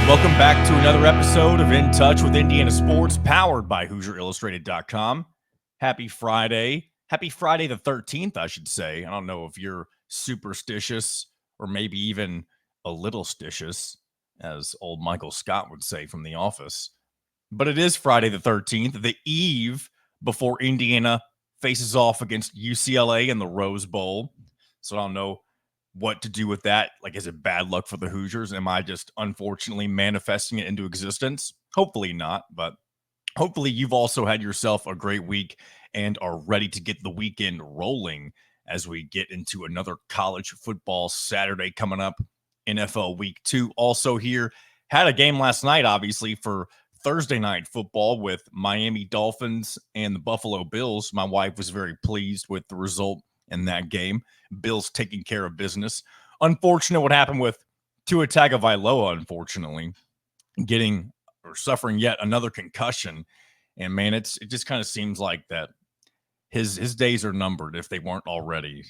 Welcome back to another episode of In Touch with Indiana Sports, powered by HoosierIllustrated.com. Happy Friday. Happy Friday the 13th, I should say. I don't know if you're superstitious or maybe even a little stitious, as old Michael Scott would say from The Office. But it is Friday the 13th, the eve before Indiana faces off against UCLA in the Rose Bowl. So I don't know what to do with that. Like, is it bad luck for the Hoosiers? Am I just unfortunately manifesting it into existence? Hopefully not, but hopefully you've also had yourself a great week and are ready to get the weekend rolling as we get into another college football Saturday coming up. NFL Week 2 also here. Had a game last night, obviously, for Thursday night football with Miami Dolphins and the Buffalo Bills. My wife was very pleased with the result in that game. Bills taking care of business. Unfortunate what happened with Tua Tagovailoa, unfortunately, getting or suffering yet another concussion. And man, it just kind of seems like that his days are numbered if they weren't already.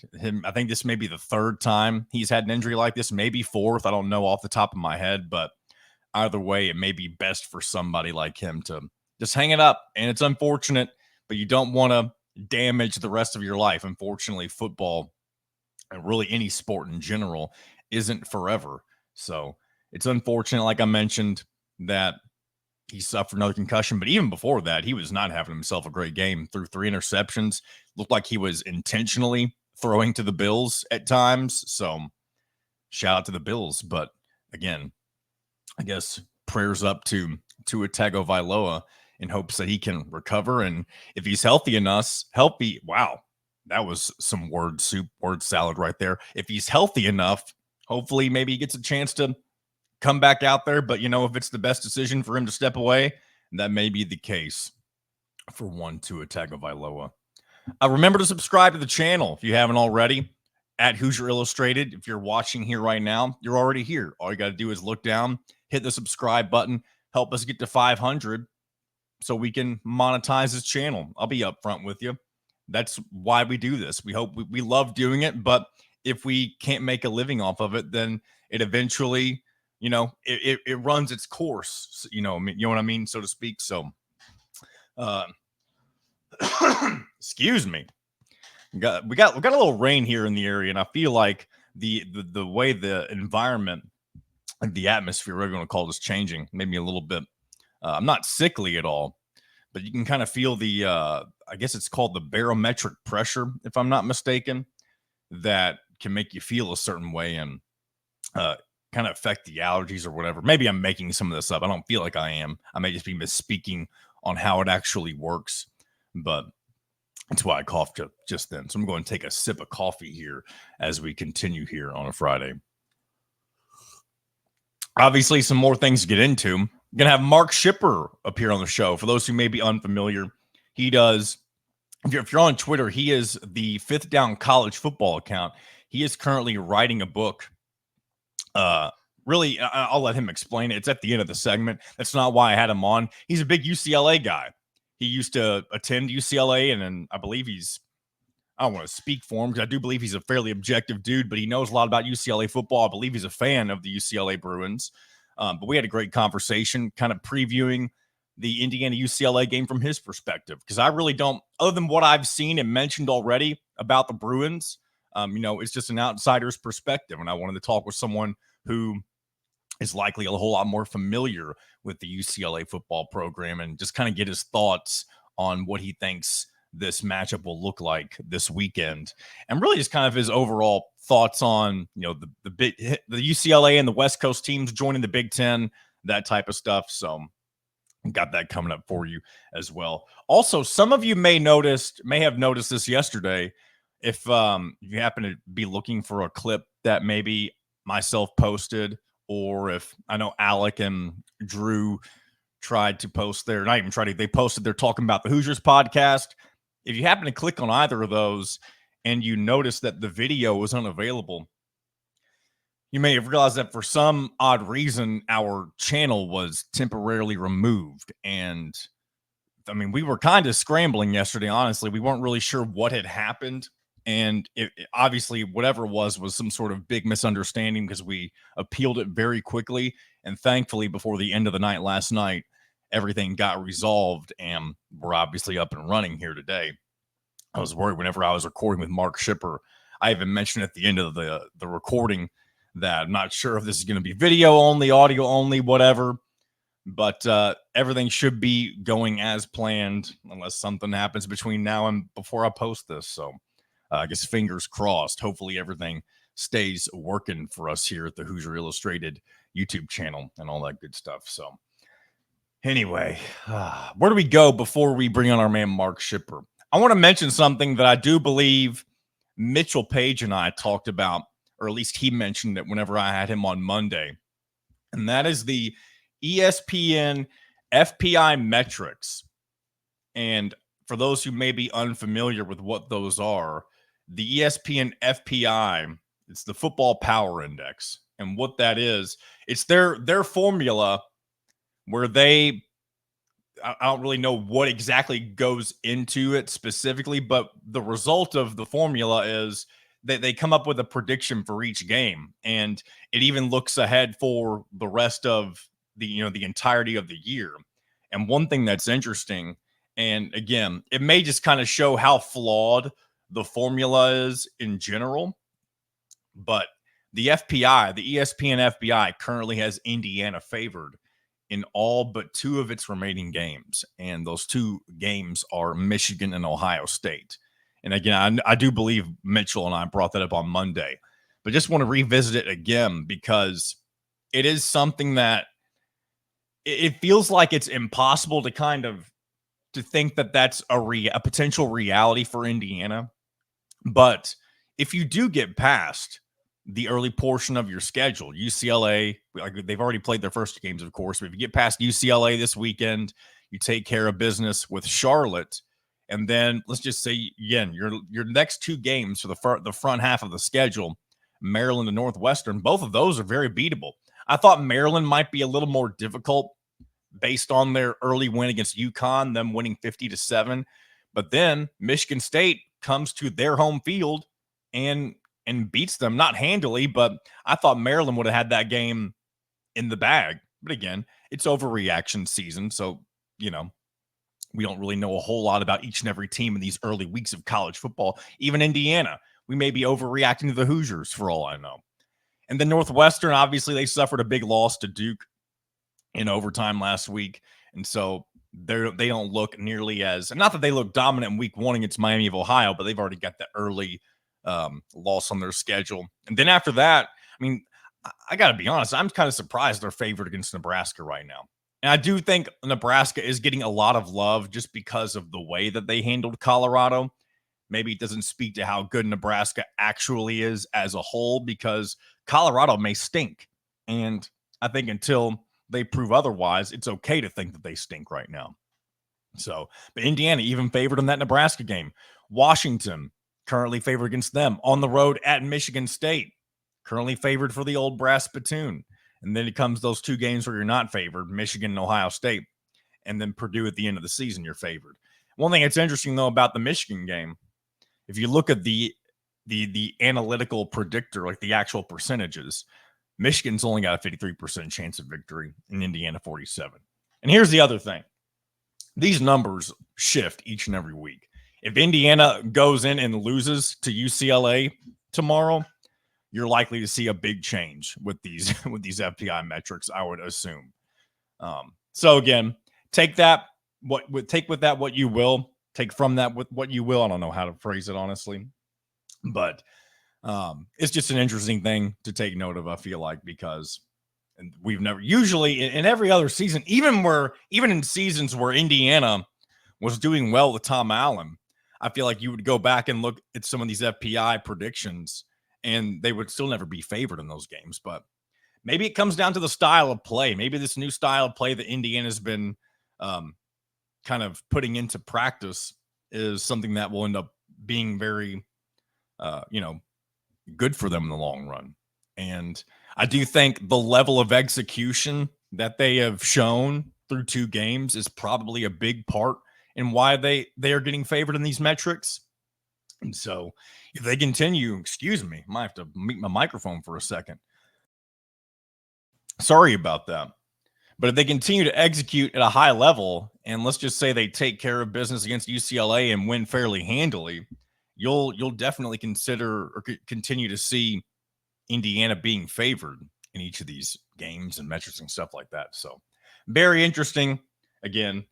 I think this may be the third time he's had an injury like this, maybe fourth. I don't know off the top of my head, but either way, it may be best for somebody like him to just hang it up. And it's unfortunate, but you don't want to damage the rest of your life. Unfortunately, football and really any sport in general isn't forever. So it's unfortunate, like I mentioned, that he suffered another concussion. But even before that, he was not having himself a great game. Threw 3 interceptions. Looked like he was intentionally throwing to the Bills at times. So shout out to the Bills. But again, I guess prayers up to Tua Tagovailoa in hopes that he can recover. And if he's healthy, wow, that was some word salad right there. If he's healthy enough, hopefully maybe he gets a chance to come back out there. But, if it's the best decision for him to step away, that may be the case for one Tua Tagovailoa. Remember to subscribe to the channel if you haven't already at Hoosier Illustrated. If you're watching here right now, you're already here. All you got to do is look down, hit the subscribe button, help us get to 500 so we can monetize this channel. I'll be upfront with you. That's why we do this. We love doing it, but if we can't make a living off of it, then it eventually, it runs its course, you know what I mean, so to speak. So, excuse me. We got a little rain here in the area, and I feel like the way the environment, like the atmosphere, whatever you want to call this, changing, made me a little bit. I'm not sickly at all, but you can kind of feel the, I guess it's called the barometric pressure, if I'm not mistaken, that can make you feel a certain way and kind of affect the allergies or whatever. Maybe I'm making some of this up. I don't feel like I am. I may just be misspeaking on how it actually works, but that's why I coughed just then. So I'm going to take a sip of coffee here as we continue here on a Friday. Obviously, some more things to get into. I'm going to have Mark Schipper appear on the show. For those who may be unfamiliar, he does, if you're on Twitter, he is the Fifth Down College Football account. He is currently writing a book. Really, I'll let him explain it. It's at the end of the segment. That's not why I had him on. He's a big UCLA guy. He used to attend UCLA, and then I believe I don't want to speak for him because I do believe he's a fairly objective dude, but he knows a lot about UCLA football. I believe he's a fan of the UCLA Bruins. But we had a great conversation kind of previewing the Indiana-UCLA game from his perspective, because I really don't, other than what I've seen and mentioned already about the Bruins, it's just an outsider's perspective. And I wanted to talk with someone who is likely a whole lot more familiar with the UCLA football program and just kind of get his thoughts on what he thinks this matchup will look like this weekend, and really just kind of his overall thoughts on, the UCLA and the West Coast teams joining the Big Ten, that type of stuff. So got that coming up for you as well. Also, some of you may have noticed this yesterday. If you happen to be looking for a clip that maybe myself posted, or if I know Alec and Drew tried to post they posted their Talking About the Hoosiers podcast. If you happen to click on either of those and you notice that the video was unavailable, you may have realized that for some odd reason, our channel was temporarily removed. And I mean, we were kind of scrambling yesterday, honestly. We weren't really sure what had happened. And obviously, whatever it was some sort of big misunderstanding because we appealed it very quickly. And thankfully, before the end of the night last night, everything got resolved and we're obviously up and running here today. I was worried whenever I was recording with Mark Schipper. I even mentioned at the end of the recording that I'm not sure if this is going to be video only, audio only, whatever. But everything should be going as planned unless something happens between now and before I post this. So I guess fingers crossed. Hopefully everything stays working for us here at the Hoosier Illustrated YouTube channel and all that good stuff. So anyway, where do we go before we bring on our man Mark Schipper? I want to mention something that I do believe Mitchell Page and I talked about, or at least he mentioned it whenever I had him on Monday, and that is the ESPN FPI metrics. And for those who may be unfamiliar with what those are, the ESPN FPI, it's the Football Power Index. And what that is, it's their formula where I don't really know what exactly goes into it specifically, but the result of the formula is that they come up with a prediction for each game, and it even looks ahead for the rest of the entirety of the year. And one thing that's interesting, and again, it may just kind of show how flawed the formula is in general, but the FPI, the ESPN FPI, currently has Indiana favored in all but 2 of its remaining games. And those 2 games are Michigan and Ohio State. And again, I do believe Mitchell and I brought that up on Monday, but just want to revisit it again because it is something that it feels like it's impossible to think that that's a potential reality for Indiana. But if you do get past the early portion of your schedule, UCLA, they've already played their first games, of course, but if you get past UCLA this weekend, you take care of business with Charlotte, and then let's just say again, your next 2 games for the front half of the schedule, Maryland and Northwestern, both of those are very beatable. I thought Maryland might be a little more difficult based on their early win against UConn, them winning 50-7, but then Michigan State comes to their home field and beats them, not handily, but I thought Maryland would have had that game in the bag. But again, it's overreaction season, so we don't really know a whole lot about each and every team in these early weeks of college football. Even Indiana, we may be overreacting to the Hoosiers for all I know. And then Northwestern, obviously, they suffered a big loss to Duke in overtime last week, and so they don't look nearly as, not that they look dominant in week 1 against Miami of Ohio, but they've already got the early loss on their schedule. And then after that, I mean, I got to be honest, I'm kind of surprised they're favored against Nebraska right now. And I do think Nebraska is getting a lot of love just because of the way that they handled Colorado. Maybe it doesn't speak to how good Nebraska actually is as a whole, because Colorado may stink. And I think until they prove otherwise, it's okay to think that they stink right now. So, but Indiana even favored in that Nebraska game. Washington currently favored against them on the road at Michigan State, currently favored for the old brass spittoon. And then it comes those 2 games where you're not favored, Michigan and Ohio State, and then Purdue at the end of the season, you're favored. One thing that's interesting, though, about the Michigan game, if you look at the analytical predictor, like the actual percentages, Michigan's only got a 53% chance of victory in Indiana 47. And here's the other thing. These numbers shift each and every week. If Indiana goes in and loses to UCLA tomorrow, you're likely to see a big change with these FPI metrics, I would assume. So again, take with that what you will. Take from that with what you will. I don't know how to phrase it honestly, but it's just an interesting thing to take note of, I feel like, because we've never usually in every other season, even in seasons where Indiana was doing well with Tom Allen, I feel like you would go back and look at some of these FPI predictions and they would still never be favored in those games. But maybe it comes down to the style of play. Maybe this new style of play that Indiana's been kind of putting into practice is something that will end up being very, good for them in the long run. And I do think the level of execution that they have shown through 2 games is probably a big part in why they are getting favored in these metrics. And so if they continue, excuse me, I might have to mute my microphone for a second. Sorry about that. But if they continue to execute at a high level, and let's just say they take care of business against UCLA and win fairly handily, you'll definitely consider or continue to see Indiana being favored in each of these games and metrics and stuff like that. So very interesting. Again,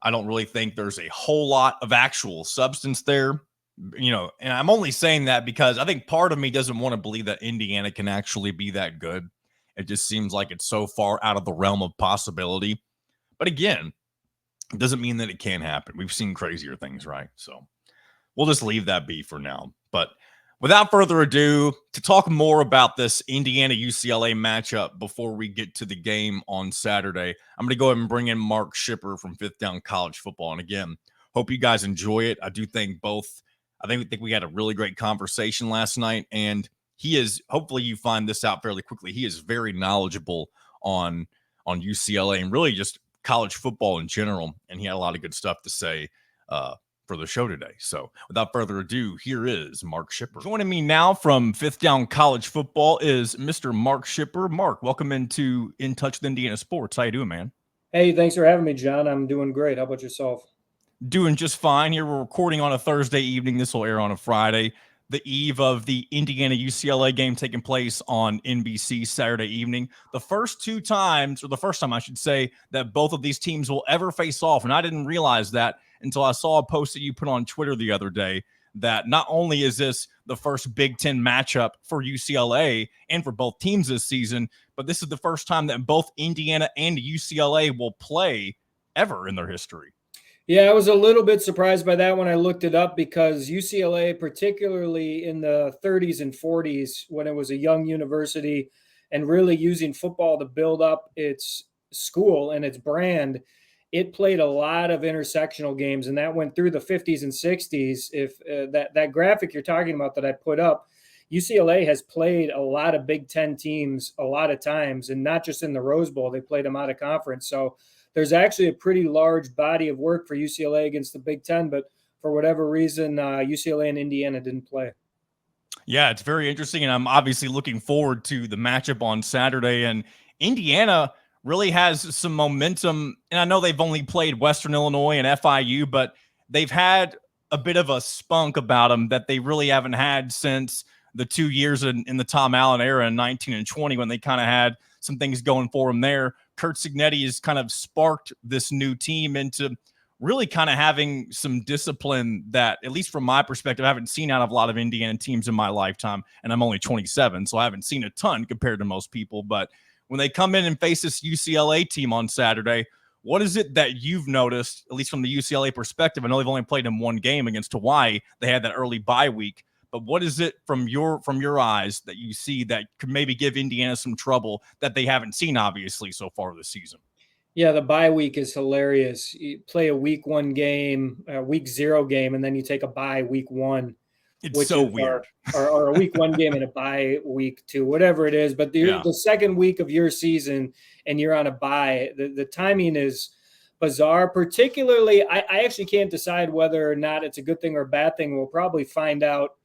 I don't really think there's a whole lot of actual substance there, and I'm only saying that because I think part of me doesn't want to believe that Indiana can actually be that good. It just seems like it's so far out of the realm of possibility. But again, it doesn't mean that it can't happen. We've seen crazier things, right? So we'll just leave that be for now. But without further ado, to talk more about this Indiana UCLA matchup before we get to the game on Saturday, I'm going to go ahead and bring in Mark Schipper from Fifth Down College Football. And again, hope you guys enjoy it. I do think I think we had a really great conversation last night, and he is, hopefully you find this out fairly quickly, he is very knowledgeable on UCLA and really just college football in general, and he had a lot of good stuff to say for the show today. So without further ado, here is Mark Schipper. Joining me now from Fifth Down College Football is Mr. Mark Schipper. Mark, welcome into In Touch with Indiana Sports. How you doing, man? Hey, thanks for having me, John. I'm doing great. How about yourself? Doing just fine. Here we're recording on a Thursday evening. This will air on a Friday, the eve of the Indiana UCLA game taking place on NBC Saturday evening. The first time I should say, that both of these teams will ever face off. And I didn't realize that until I saw a post that you put on Twitter the other day, that not only is this the first Big Ten matchup for UCLA and for both teams this season, but this is the first time that both Indiana and UCLA will play ever in their history. Yeah, I was a little bit surprised by that when I looked it up because UCLA, particularly in the 30s and 40s, when it was a young university and really using football to build up its school and its brand, it played a lot of intersectional games, and that went through the 50s and 60s. If that graphic you're talking about that I put up, UCLA has played a lot of Big Ten teams a lot of times, and not just in the Rose Bowl. They played them out of conference. So there's actually a pretty large body of work for UCLA against the Big Ten, but for whatever reason, UCLA and Indiana didn't play. Yeah, it's very interesting, and I'm obviously looking forward to the matchup on Saturday. And Indiana really has some momentum, and I know they've only played Western Illinois and FIU, but they've had a bit of a spunk about them that they really haven't had since the 2 years in the Tom Allen era in 19 and 20, when they kind of had some things going for them there. Curt Cignetti has kind of sparked this new team into really kind of having some discipline that, at least from my perspective, I haven't seen out of a lot of Indiana teams in my lifetime. And I'm only 27, so I haven't seen a ton compared to most people. But when they come in and face this UCLA team on Saturday, what is it that you've noticed, at least from the UCLA perspective? I know they've only played in one game against Hawaii. They had that early bye week. But what is it from your eyes that you see that could maybe give Indiana some trouble that they haven't seen, obviously, so far this season? Yeah, the bye week is hilarious. You play a week 1 game, a week 0 game, and then you take a bye week 1. It's so weird. Or a week 1 game and a bye week 2, whatever it is. But the second week of your season and you're on a bye, the timing is bizarre. Particularly, I actually can't decide whether or not it's a good thing or a bad thing. We'll probably find out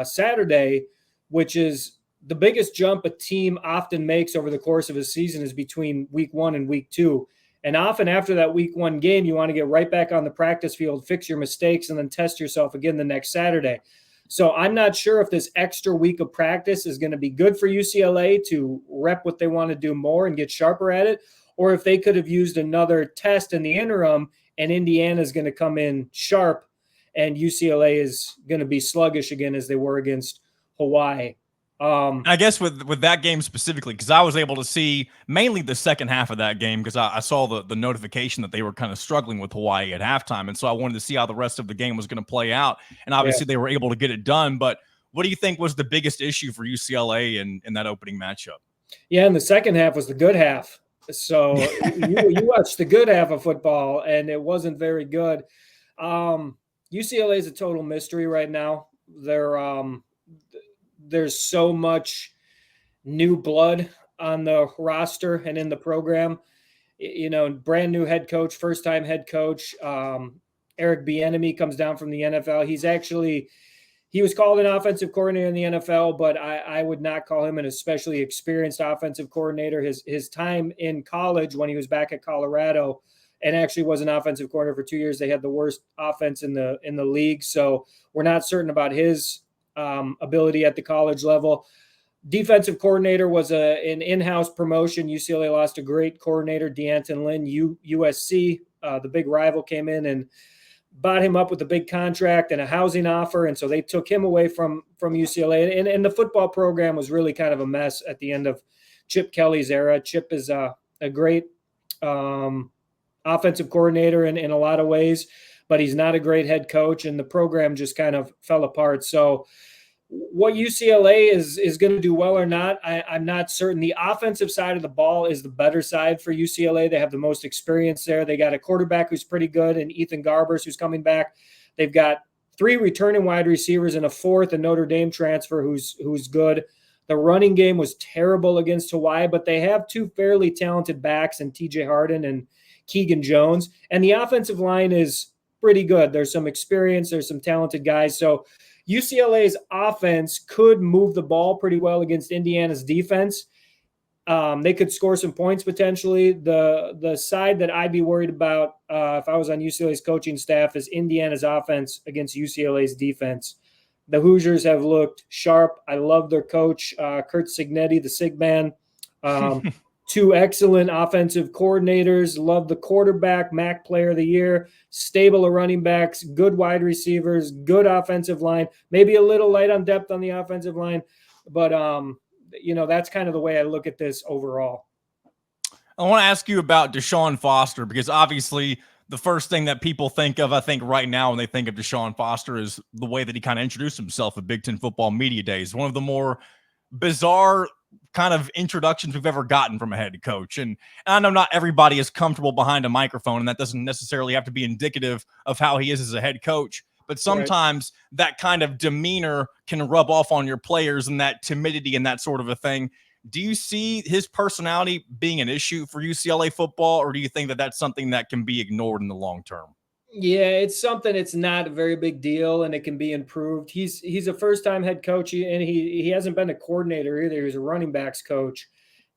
Saturday, which is the biggest jump a team often makes over the course of a season is between week 1 and week 2. And often after that week 1 game, you want to get right back on the practice field, fix your mistakes, and then test yourself again the next Saturday. So I'm not sure if this extra week of practice is going to be good for UCLA to rep what they want to do more and get sharper at it, or if they could have used another test in the interim and Indiana is going to come in sharp and UCLA is going to be sluggish again as they were against Hawaii. I guess with that game specifically, because I was able to see mainly the second half of that game because I saw the notification that they were kind of struggling with Hawaii at halftime. And so I wanted to see how the rest of the game was going to play out. And obviously they were able to get it done. But what do you think was the biggest issue for UCLA in that opening matchup? Yeah, and the second half was the good half. So you watched the good half of football, and it wasn't very good. UCLA is a total mystery right now. There's so much new blood on the roster and in the program. Brand new head coach, first-time head coach. Eric Bieniemy comes down from the NFL. He was called an offensive coordinator in the NFL, but I would not call him an especially experienced offensive coordinator. His time in college when he was back at Colorado and actually was an offensive coordinator for 2 years, they had the worst offense in the league. So we're not certain about his ability at the college level. Defensive coordinator was an in-house promotion. UCLA lost a great coordinator, D'Anton Lynn. USC, the big rival, came in and bought him up with a big contract and a housing offer, and so they took him away from UCLA. And the football program was really kind of a mess at the end of Chip Kelly's era. Chip is a great offensive coordinator in a lot of ways, but he's not a great head coach, and the program just kind of fell apart. So what UCLA is going to do well or not, I'm not certain. The offensive side of the ball is the better side for UCLA. They have the most experience there. They got a quarterback who's pretty good, and Ethan Garbers, who's coming back. They've got 3 returning wide receivers and a 4th, a Notre Dame transfer who's good. The running game was terrible against Hawaii, but they have 2 fairly talented backs in TJ Harden and Keegan Jones. And the offensive line is pretty good. There's some experience. There's some talented guys. So UCLA's offense could move the ball pretty well against Indiana's defense. They could score some points potentially. The side that I'd be worried about if I was on UCLA's coaching staff is Indiana's offense against UCLA's defense. The Hoosiers have looked sharp. I love their coach, Kurt Signetti, the Sig Man. 2 excellent offensive coordinators. Love the quarterback, MAC Player of the Year. Stable of running backs, good wide receivers, good offensive line. Maybe a little light on depth on the offensive line, but that's kind of the way I look at this overall. I want to ask you about Deshaun Foster, because obviously the first thing that people think of, I think right now when they think of Deshaun Foster, is the way that he kind of introduced himself at Big Ten Football Media Days. One of the more bizarre kind of introductions we've ever gotten from a head coach. And I know not everybody is comfortable behind a microphone, and that doesn't necessarily have to be indicative of how he is as a head coach. But sometimes that kind of demeanor can rub off on your players, and that timidity and that sort of a thing. Do you see his personality being an issue for UCLA football, or do you think that that's something that can be ignored in the long term? Yeah, it's something. It's not a very big deal, and it can be improved. He's a first-time head coach, and he hasn't been a coordinator either. He was a running backs coach,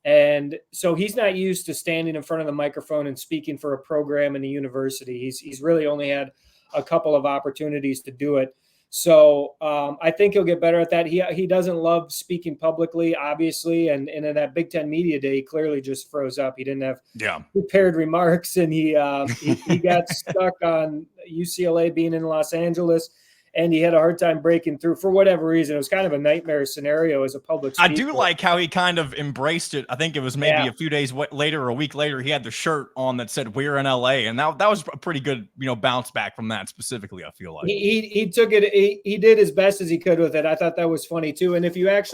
and so he's not used to standing in front of the microphone and speaking for a program in a university. He's really only had a couple of opportunities to do it. So I think he'll get better at that. He doesn't love speaking publicly, obviously, and in that Big Ten Media Day, he clearly just froze up. He didn't have prepared remarks, and he got stuck on UCLA being in Los Angeles, and he had a hard time breaking through for whatever reason. It was kind of a nightmare scenario as a public speaker. I do like how he kind of embraced it. I think it was maybe a few days later or a week later, he had the shirt on that said "We're in LA," and that was a pretty good, bounce back from that specifically. I feel like he took it. He did as best as he could with it. I thought that was funny too. And if you watch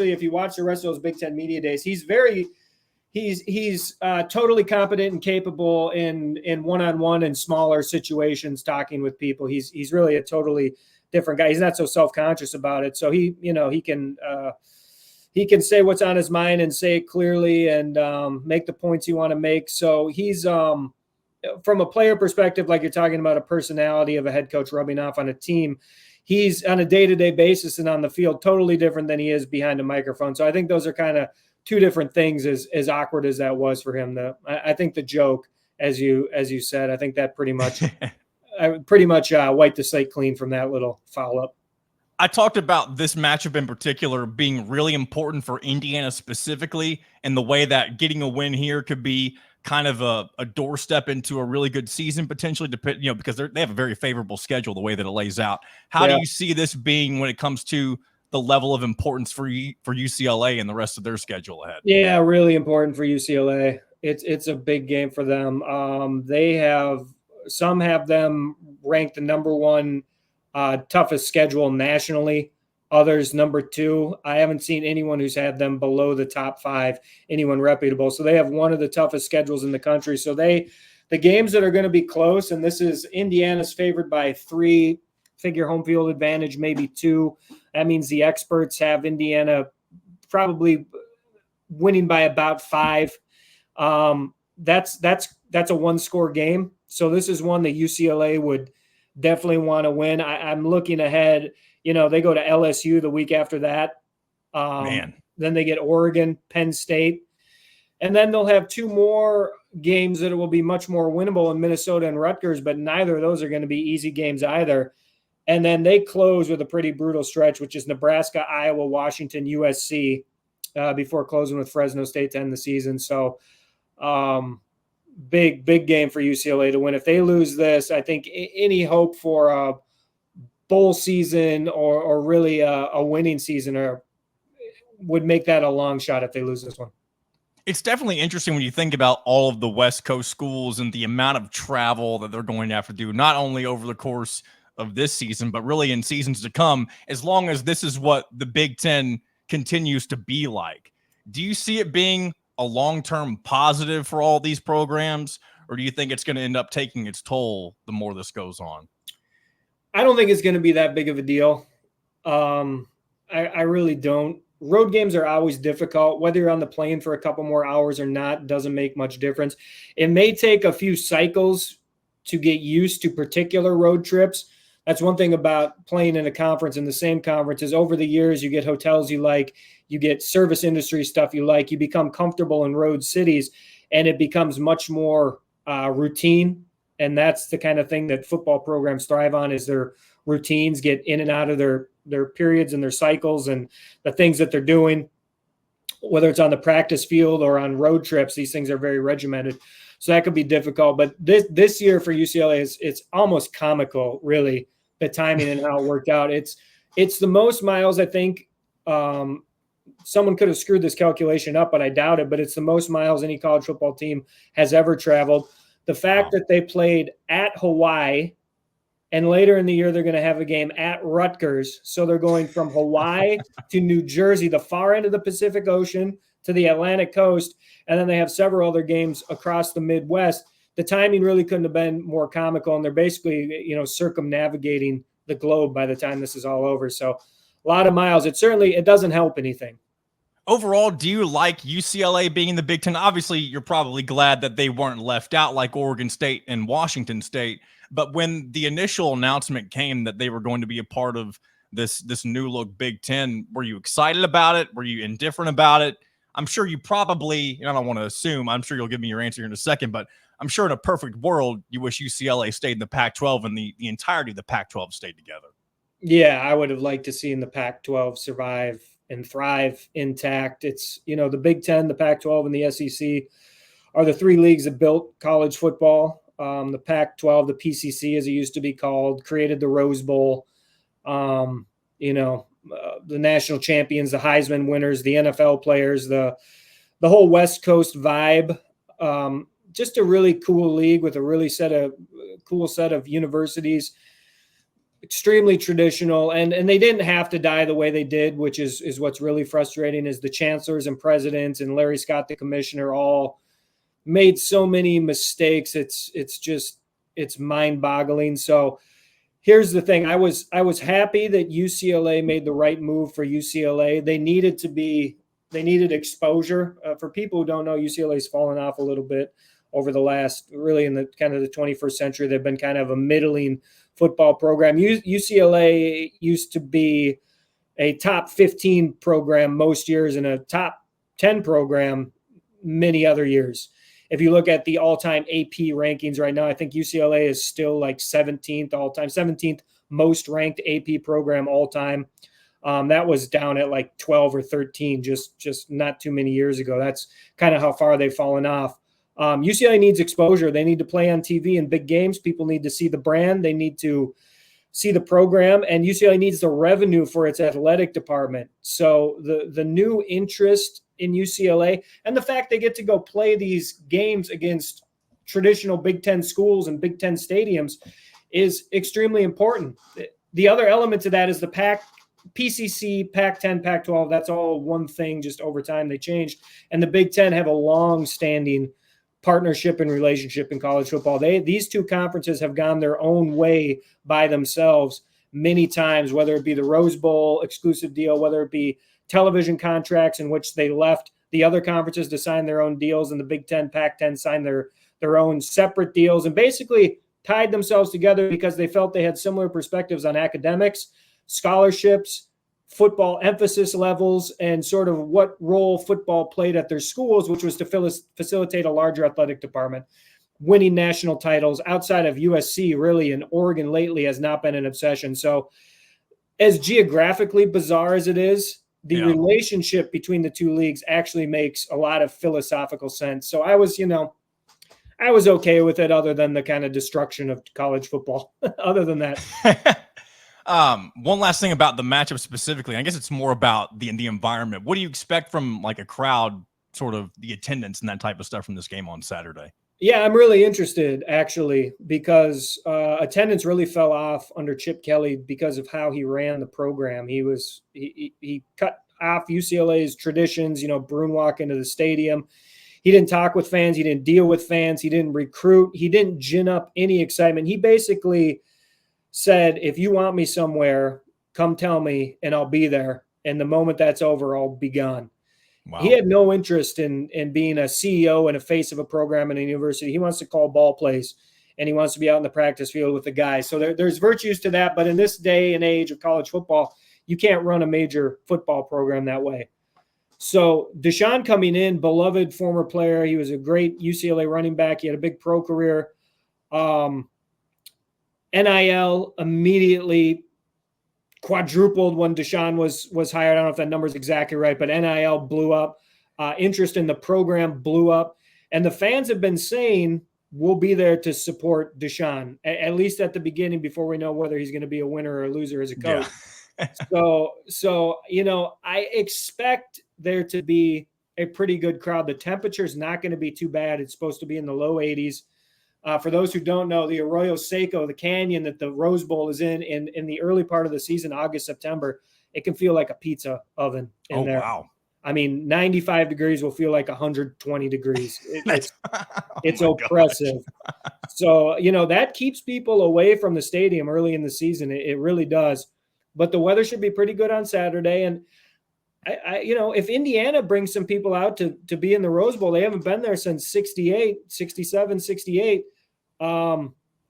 the rest of those Big Ten Media Days, he's totally competent and capable in one-on-one and smaller situations, talking with people. He's really a totally different guy. He's not so self-conscious about it. So he can say what's on his mind and say it clearly and make the points you want to make. So he's from a player perspective, like you're talking about a personality of a head coach rubbing off on a team. He's on a day-to-day basis and on the field totally different than he is behind a microphone. So I think those are kind of 2 different things, as awkward as that was for him. I think the joke, as you said, I think that pretty much wiped the slate clean from that little follow-up. I talked about this matchup in particular being really important for Indiana specifically, and the way that getting a win here could be kind of a doorstep into a really good season potentially, because they have a very favorable schedule the way that it lays out. How do you see this being when it comes to the level of importance for UCLA and the rest of their schedule ahead? Yeah, really important for UCLA. It's a big game for them. Some have them ranked the number 1 toughest schedule nationally. Others number 2. I haven't seen anyone who's had them below the top 5, anyone reputable. So they have one of the toughest schedules in the country. So the games that are going to be close, and this is Indiana's favored by 3, figure home field advantage, maybe 2. That means the experts have Indiana probably winning by about 5. That's a 1-score game. So this is one that UCLA would definitely want to win. I'm looking ahead. They go to LSU the week after that. Man. Then they get Oregon, Penn State. And then they'll have two more games that will be much more winnable in Minnesota and Rutgers, but neither of those are going to be easy games either. And then they close with a pretty brutal stretch, which is Nebraska, Iowa, Washington, USC, before closing with Fresno State to end the season. So big game for UCLA to win. If they lose this, I think any hope for a bowl season or really a winning season would make that a long shot if they lose this one. It's definitely interesting when you think about all of the West Coast schools and the amount of travel that they're going to have to do, not only over the course of this season, but really in seasons to come, as long as this is what the Big Ten continues to be like. Do you see it being a long-term positive for all these programs, or do you think it's going to end up taking its toll the more this goes on? I don't think it's going to be that big of a deal. I really don't. Road games are always difficult. Whether you're on the plane for a couple more hours or not doesn't make much difference. It may take a few cycles to get used to particular road trips. That's one thing about playing in a conference, in the same conference, is over the years you get hotels you like, you get service industry stuff you like, you become comfortable in road cities, and it becomes much more routine. And that's the kind of thing that football programs thrive on, is their routines, get in and out of their periods and their cycles and the things that they're doing, whether it's on the practice field or on road trips. These things are very regimented. So that could be difficult. But this year for UCLA, it's almost comical, really, the timing and how it worked out. It's the most miles, I think. Someone could have screwed this calculation up, but I doubt it. But it's the most miles any college football team has ever traveled. The fact that they played at Hawaii, and later in the year, they're going to have a game at Rutgers. So they're going from Hawaii to New Jersey, the far end of the Pacific Ocean, to the Atlantic coast. And then they have several other games across the Midwest. The timing really couldn't have been more comical. And they're basically, circumnavigating the globe by the time this is all over. So a lot of miles. It doesn't help anything. Overall, do you like UCLA being in the Big Ten? Obviously, you're probably glad that they weren't left out like Oregon State and Washington State. But when the initial announcement came that they were going to be a part of this new look Big Ten, were you excited about it? Were you indifferent about it? I'm sure you probably, I don't want to assume, I'm sure you'll give me your answer in a second, but I'm sure in a perfect world, you wish UCLA stayed in the Pac-12 and the entirety of the Pac-12 stayed together. Yeah, I would have liked to see the Pac-12 survive and thrive intact. It's, the Big Ten, the Pac-12, and the SEC are the three leagues that built college football. The Pac-12, the PCC, as it used to be called, created the Rose Bowl. The national champions, the Heisman winners, the NFL players, the whole West Coast vibe. Just a really cool league with a really cool set of universities. Extremely traditional, and they didn't have to die the way they did, which is what's really frustrating, is the chancellors and presidents and Larry Scott, the commissioner, all made so many mistakes. It's mind-boggling. So here's the thing. I was happy that UCLA made the right move for UCLA. They needed exposure. For people who don't know, UCLA's fallen off a little bit over the last, really in the kind of the 21st century. They've been kind of a middling football program. UCLA used to be a top 15 program most years and a top 10 program many other years. If you look at the all-time AP rankings right now, I think UCLA is still like 17th all-time, 17th most ranked AP program all-time. That was down at like 12 or 13 just not too many years ago. That's kind of how far they've fallen off. UCLA needs exposure. They need to play on TV in big games. People need to see the brand. They need to see the program, and UCLA needs the revenue for its athletic department. So the new interest in UCLA and the fact they get to go play these games against traditional Big Ten schools and Big Ten stadiums is extremely important. The other element to that is the PCC, Pac-10, Pac-12. That's all one thing. Just over time they changed, and the Big Ten have a long-standing partnership and relationship in college football. These two conferences have gone their own way by themselves many times, whether it be the Rose Bowl exclusive deal, whether it be television contracts in which they left the other conferences to sign their own deals, and the Big Ten, Pac-10 signed their own separate deals. And basically tied themselves together because they felt they had similar perspectives on academics, scholarships, football emphasis levels, and sort of what role football played at their schools, which was to facilitate a larger athletic department. Winning national titles outside of USC, really, in Oregon lately has not been an obsession. So as geographically bizarre as it is, the relationship between the two leagues actually makes a lot of philosophical sense. So I was okay with it, other than the kind of destruction of college football. Other than that. One last thing about the matchup specifically, I guess it's more about the environment. What do you expect from like a crowd, sort of the attendance and that type of stuff from this game on Saturday? Yeah, I'm really interested, actually, because attendance really fell off under Chip Kelly because of how he ran the program. He cut off UCLA's traditions, Bruin walk into the stadium. He didn't talk with fans. He didn't deal with fans. He didn't recruit. He didn't gin up any excitement. He basically said, if you want me somewhere, come tell me and I'll be there. And the moment that's over, I'll be gone. Wow. He had no interest in being a CEO and a face of a program in a university. He wants to call ball plays, and he wants to be out in the practice field with the guys. So there's virtues to that. But in this day and age of college football, you can't run a major football program that way. So Deshaun coming in, beloved former player. He was a great UCLA running back. He had a big pro career. NIL immediately quadrupled when Deshaun was hired. I don't know if that number is exactly right, but NIL blew up. Interest in the program blew up. And the fans have been saying, we'll be there to support Deshaun, at least at the beginning, before we know whether he's going to be a winner or a loser as a coach. Yeah. So I expect there to be a pretty good crowd. The temperature is not going to be too bad. It's supposed to be in the low 80s. For those who don't know, the Arroyo Seco, the canyon that the Rose Bowl is in the early part of the season, August, September, it can feel like a pizza oven in there. Wow. I mean, 95 degrees will feel like 120 degrees. It's oppressive. So, that keeps people away from the stadium early in the season. It really does. But the weather should be pretty good on Saturday. And, if Indiana brings some people out to be in the Rose Bowl, they haven't been there since 68, 67, 68.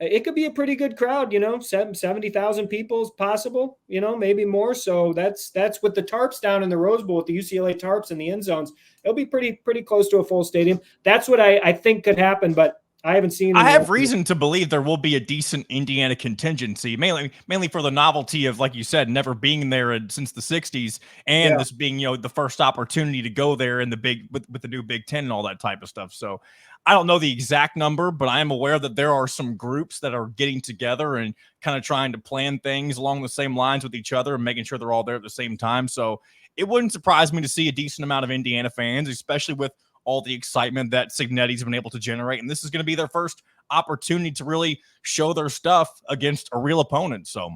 It could be a pretty good crowd, 70,000 people is possible, maybe more. So that's with the tarps down in the Rose Bowl, with the UCLA tarps in the end zones. It'll be pretty close to a full stadium. That's what I think could happen, but I haven't seen. I have reason to believe there will be a decent Indiana contingency, mainly for the novelty of, like you said, never being there since the 60s, and this being the first opportunity to go there in the with the new Big Ten and all that type of stuff. So I don't know the exact number, but I am aware that there are some groups that are getting together and kind of trying to plan things along the same lines with each other and making sure they're all there at the same time. So it wouldn't surprise me to see a decent amount of Indiana fans, especially with all the excitement that Signetti's been able to generate. And this is going to be their first opportunity to really show their stuff against a real opponent. So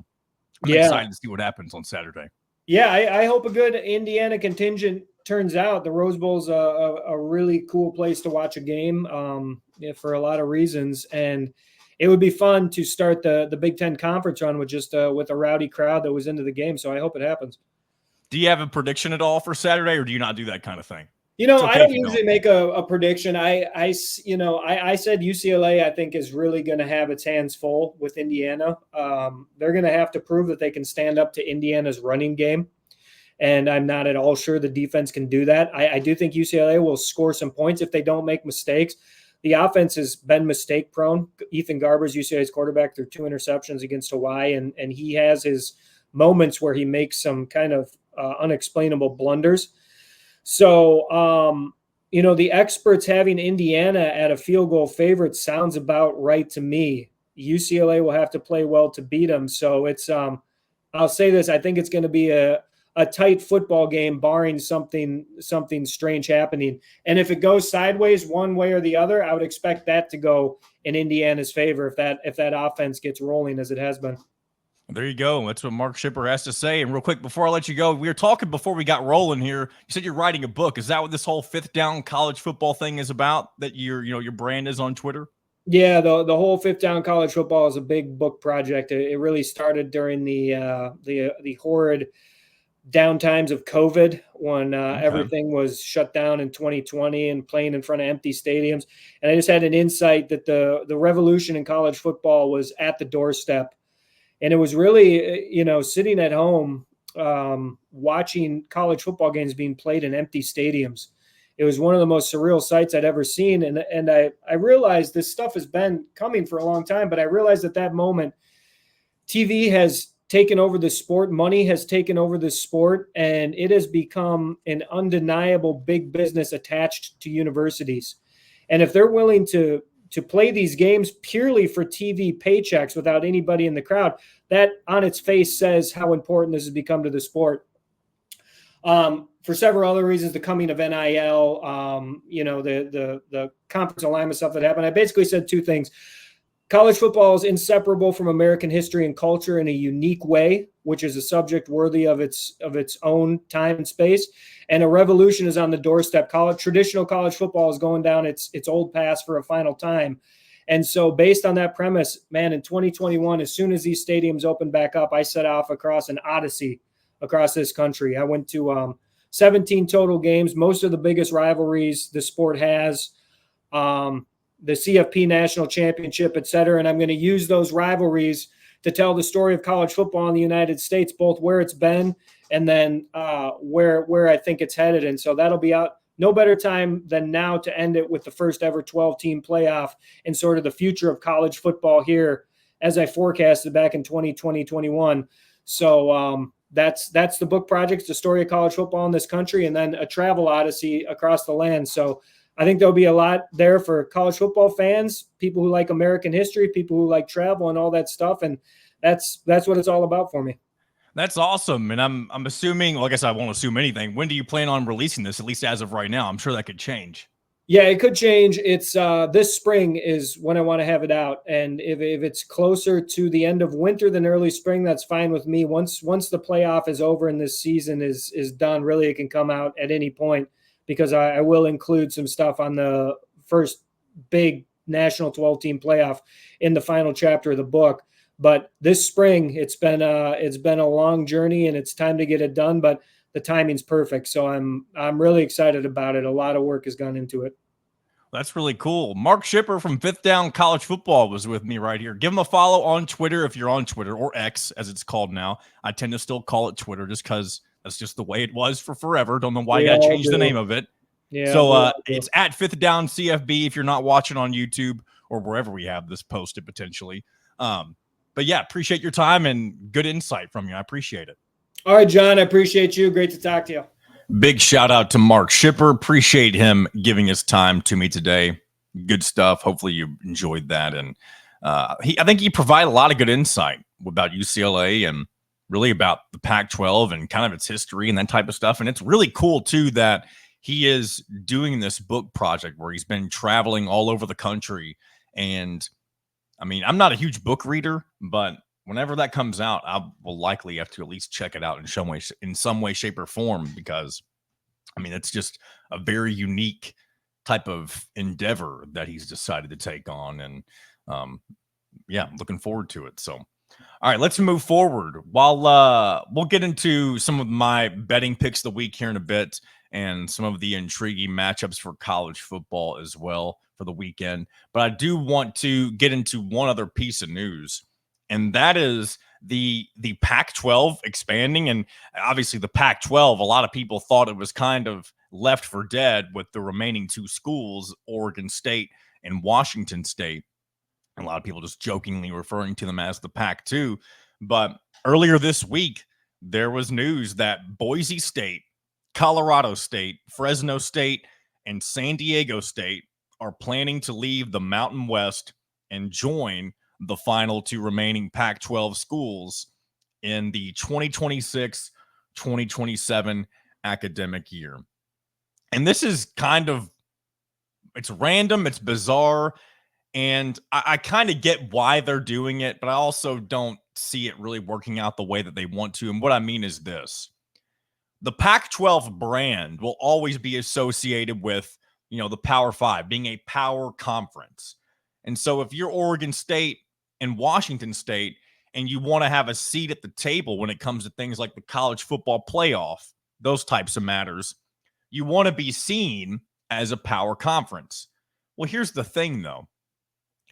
I'm excited to see what happens on Saturday. Yeah, I hope a good Indiana contingent turns out. The Rose Bowl's a really cool place to watch a game for a lot of reasons. And it would be fun to start the Big Ten conference run with with a rowdy crowd that was into the game. So I hope it happens. Do you have a prediction at all for Saturday, or do you not do that kind of thing? I don't usually make a prediction. I said UCLA, I think, is really going to have its hands full with Indiana. They're going to have to prove that they can stand up to Indiana's running game. And I'm not at all sure the defense can do that. I do think UCLA will score some points if they don't make mistakes. The offense has been mistake prone. Ethan Garber's UCLA's quarterback, threw 2 interceptions against Hawaii, and he has his moments where he makes some kind of unexplainable blunders. So, the experts having Indiana at a field goal favorite sounds about right to me. UCLA will have to play well to beat them. So it's, I'll say this, I think it's going to be a tight football game, barring something strange happening. And if it goes sideways one way or the other, I would expect that to go in Indiana's favor if that offense gets rolling as it has been. There you go. That's what Mark Schipper has to say. And real quick, before I let you go, we were talking before we got rolling here. You said you're writing a book. Is that what this whole fifth down college football thing is about? That your brand is on Twitter? Yeah, the whole fifth down college football is a big book project. It really started during the horrid down times of COVID when everything was shut down in 2020 and playing in front of empty stadiums. And I just had an insight that the revolution in college football was at the doorstep. And it was really, sitting at home, watching college football games being played in empty stadiums. It was one of the most surreal sights I'd ever seen. And I realized this stuff has been coming for a long time, but I realized at that moment, TV has taken over the sport. Money has taken over the sport, and it has become an undeniable big business attached to universities. And if they're willing to play these games purely for TV paychecks without anybody in the crowd, that on its face says how important this has become to the sport. For several other reasons, the coming of NIL, the conference alignment stuff that happened, I basically said two things. College football is inseparable from American history and culture in a unique way, which is a subject worthy of its own time and space. And a revolution is on the doorstep. Traditional college football is going down its old path for a final time. And so based on that premise, man, in 2021, as soon as these stadiums opened back up, I set off across an odyssey across this country. I went to 17 total games, most of the biggest rivalries the sport has. The CFP National Championship, et cetera. And I'm going to use those rivalries to tell the story of college football in the United States, both where it's been and then where I think it's headed. And so that'll be out. No better time than now to end it with the first ever 12-team playoff and sort of the future of college football here, as I forecasted back in 2020-21. So that's the book project, the story of college football in this country, and then a travel odyssey across the land. So I think there'll be a lot there for college football fans, people who like American history, people who like travel and all that stuff. And that's what it's all about for me. That's awesome. And I'm assuming, well, I guess I won't assume anything. When do you plan on releasing this, at least as of right now? I'm sure that could change. Yeah, it could change. It's this spring is when I want to have it out. And if it's closer to the end of winter than early spring, that's fine with me. Once the playoff is over and this season is done, really it can come out at any point, because I will include some stuff on the first big national 12-team playoff in the final chapter of the book. But this spring, it's been a long journey, and it's time to get it done. But the timing's perfect, so I'm really excited about it. A lot of work has gone into it. That's really cool. Mark Schipper from Fifth Down College Football was with me right here. Give him a follow on Twitter if you're on Twitter, or X as it's called now. I tend to still call it Twitter just because that's just the way it was for forever. Don't know why you got to change the name of it. Yeah. So it's at Fifth Down CFB if you're not watching on YouTube or wherever we have this posted potentially. But yeah, appreciate your time and good insight from you. I appreciate it. All right, John, I appreciate you. Great to talk to you. Big shout out to Mark Schipper. Appreciate him giving his time to me today. Good stuff. Hopefully you enjoyed that. And I think he provided a lot of good insight about UCLA and really about the Pac-12 and kind of its history and that type of stuff. And it's really cool too that he is doing this book project where he's been traveling all over the country. And I mean, I'm not a huge book reader, but whenever that comes out, I will likely have to at least check it out in some way, shape, or form, because I mean, it's just a very unique type of endeavor that he's decided to take on. And yeah, I'm looking forward to it. So, all right, let's move forward. While we'll get into some of my betting picks of the week here in a bit, and some of the intriguing matchups for college football as well for the weekend. But I do want to get into one other piece of news, and that is the Pac-12 expanding. And obviously the Pac-12, a lot of people thought it was kind of left for dead with the remaining two schools, Oregon State and Washington State. And a lot of people just jokingly referring to them as the Pac-2. But earlier this week, there was news that Boise State, Colorado State, Fresno State, and San Diego State are planning to leave the Mountain West and join the final two remaining Pac-12 schools in the 2026-2027 academic year. And this is it's random, it's bizarre, and I kind of get why they're doing it, but I also don't see it really working out the way that they want to. And what I mean is this. The Pac-12 brand will always be associated with, the Power Five, being a power conference. And so if you're Oregon State and Washington State and you want to have a seat at the table when it comes to things like the college football playoff, those types of matters, you want to be seen as a power conference. Well, here's the thing, though.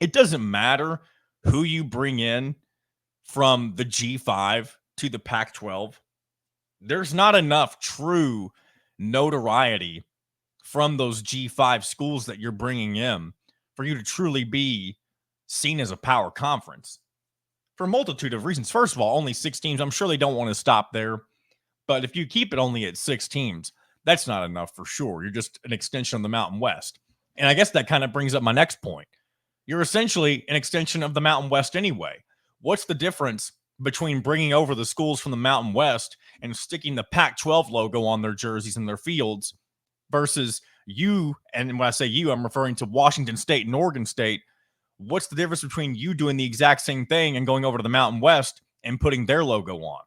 It doesn't matter who you bring in from the G5 to the Pac-12. There's not enough true notoriety from those G5 schools that you're bringing in for you to truly be seen as a power conference for a multitude of reasons. First of all, only 6 teams. I'm sure they don't want to stop there. But if you keep it only at 6 teams, that's not enough for sure. You're just an extension of the Mountain West. And I guess that kind of brings up my next point. You're essentially an extension of the Mountain West anyway. What's the difference between bringing over the schools from the Mountain West and sticking the Pac-12 logo on their jerseys and their fields versus you? And when I say you, I'm referring to Washington State and Oregon State. What's the difference between you doing the exact same thing and going over to the Mountain West and putting their logo on?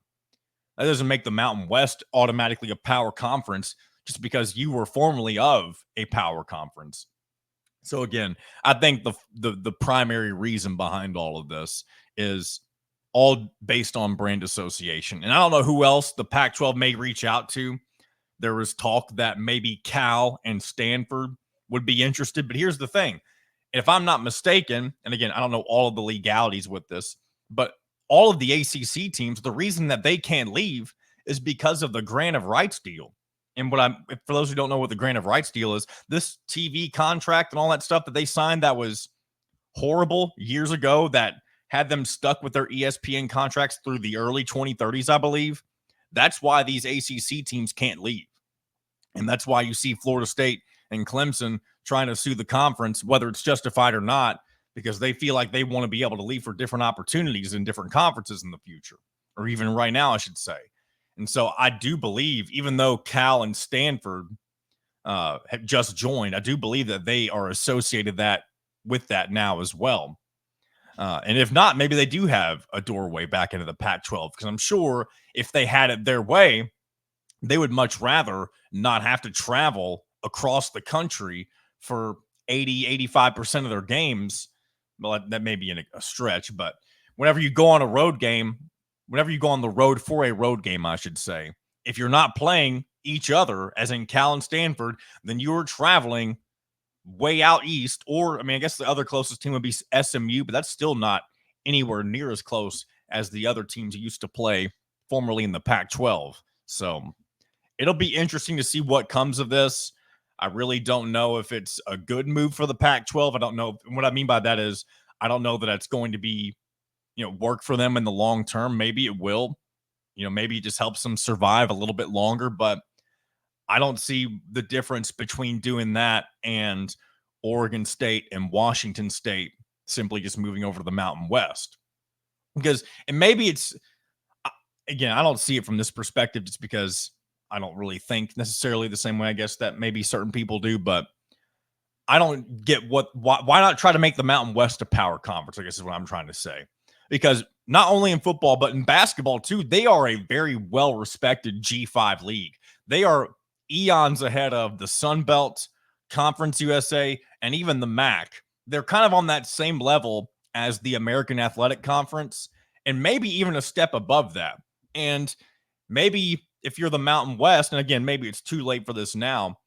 That doesn't make the Mountain West automatically a power conference just because you were formerly of a power conference. So again, I think the primary reason behind all of this is all based on brand association. And I don't know who else the Pac-12 may reach out to. There was talk that maybe Cal and Stanford would be interested. But here's the thing. If I'm not mistaken, and again, I don't know all of the legalities with this, but all of the ACC teams, the reason that they can't leave is because of the grant of rights deal. And for those who don't know what the grant of rights deal is, this TV contract and all that stuff that they signed that was horrible years ago that had them stuck with their ESPN contracts through the early 2030s, I believe. That's why these ACC teams can't leave. And that's why you see Florida State and Clemson trying to sue the conference, whether it's justified or not, because they feel like they want to be able to leave for different opportunities in different conferences in the future, or even right now, I should say. And so I do believe, even though Cal and Stanford have just joined, I do believe that they are associated with that now as well. And if not, maybe they do have a doorway back into the Pac-12, because I'm sure if they had it their way, they would much rather not have to travel across the country for 80-85% of their games. Well, that may be a stretch, but whenever you go on a road game, whenever you go on the road for a road game, I should say, if you're not playing each other, as in Cal and Stanford, then you're traveling way out east. Or, I mean, I guess the other closest team would be SMU, but that's still not anywhere near as close as the other teams used to play formerly in the Pac-12. So it'll be interesting to see what comes of this. I really don't know if it's a good move for the Pac-12. I don't know. What I mean by that is I don't know that it's going to be, work for them in the long term. Maybe it will. Maybe it just helps them survive a little bit longer. But I don't see the difference between doing that and Oregon State and Washington State simply just moving over to the Mountain West. And maybe it's, again, I don't see it from this perspective just because I don't really think necessarily the same way, I guess, that maybe certain people do, but I don't get why not try to make the Mountain West a power conference, I guess is what I'm trying to say. Because not only in football, but in basketball too, they are a very well-respected G5 league. They are eons ahead of the Sun Belt, Conference USA, and even the MAC. They're kind of on that same level as the American Athletic Conference, and maybe even a step above that. And maybe if you're the Mountain West, and again, maybe it's too late for this now,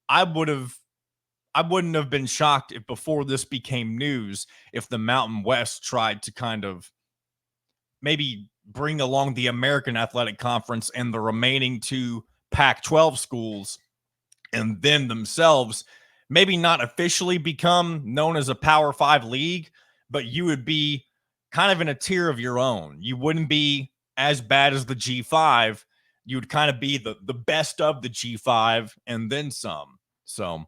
I wouldn't have been shocked if before this became news, if the Mountain West tried to kind of maybe bring along the American Athletic Conference and the remaining 2 Pac-12 schools, and then themselves maybe not officially become known as a Power 5 league, but you would be kind of in a tier of your own. You wouldn't be as bad as the G5. You would kind of be the best of the G5 and then some. So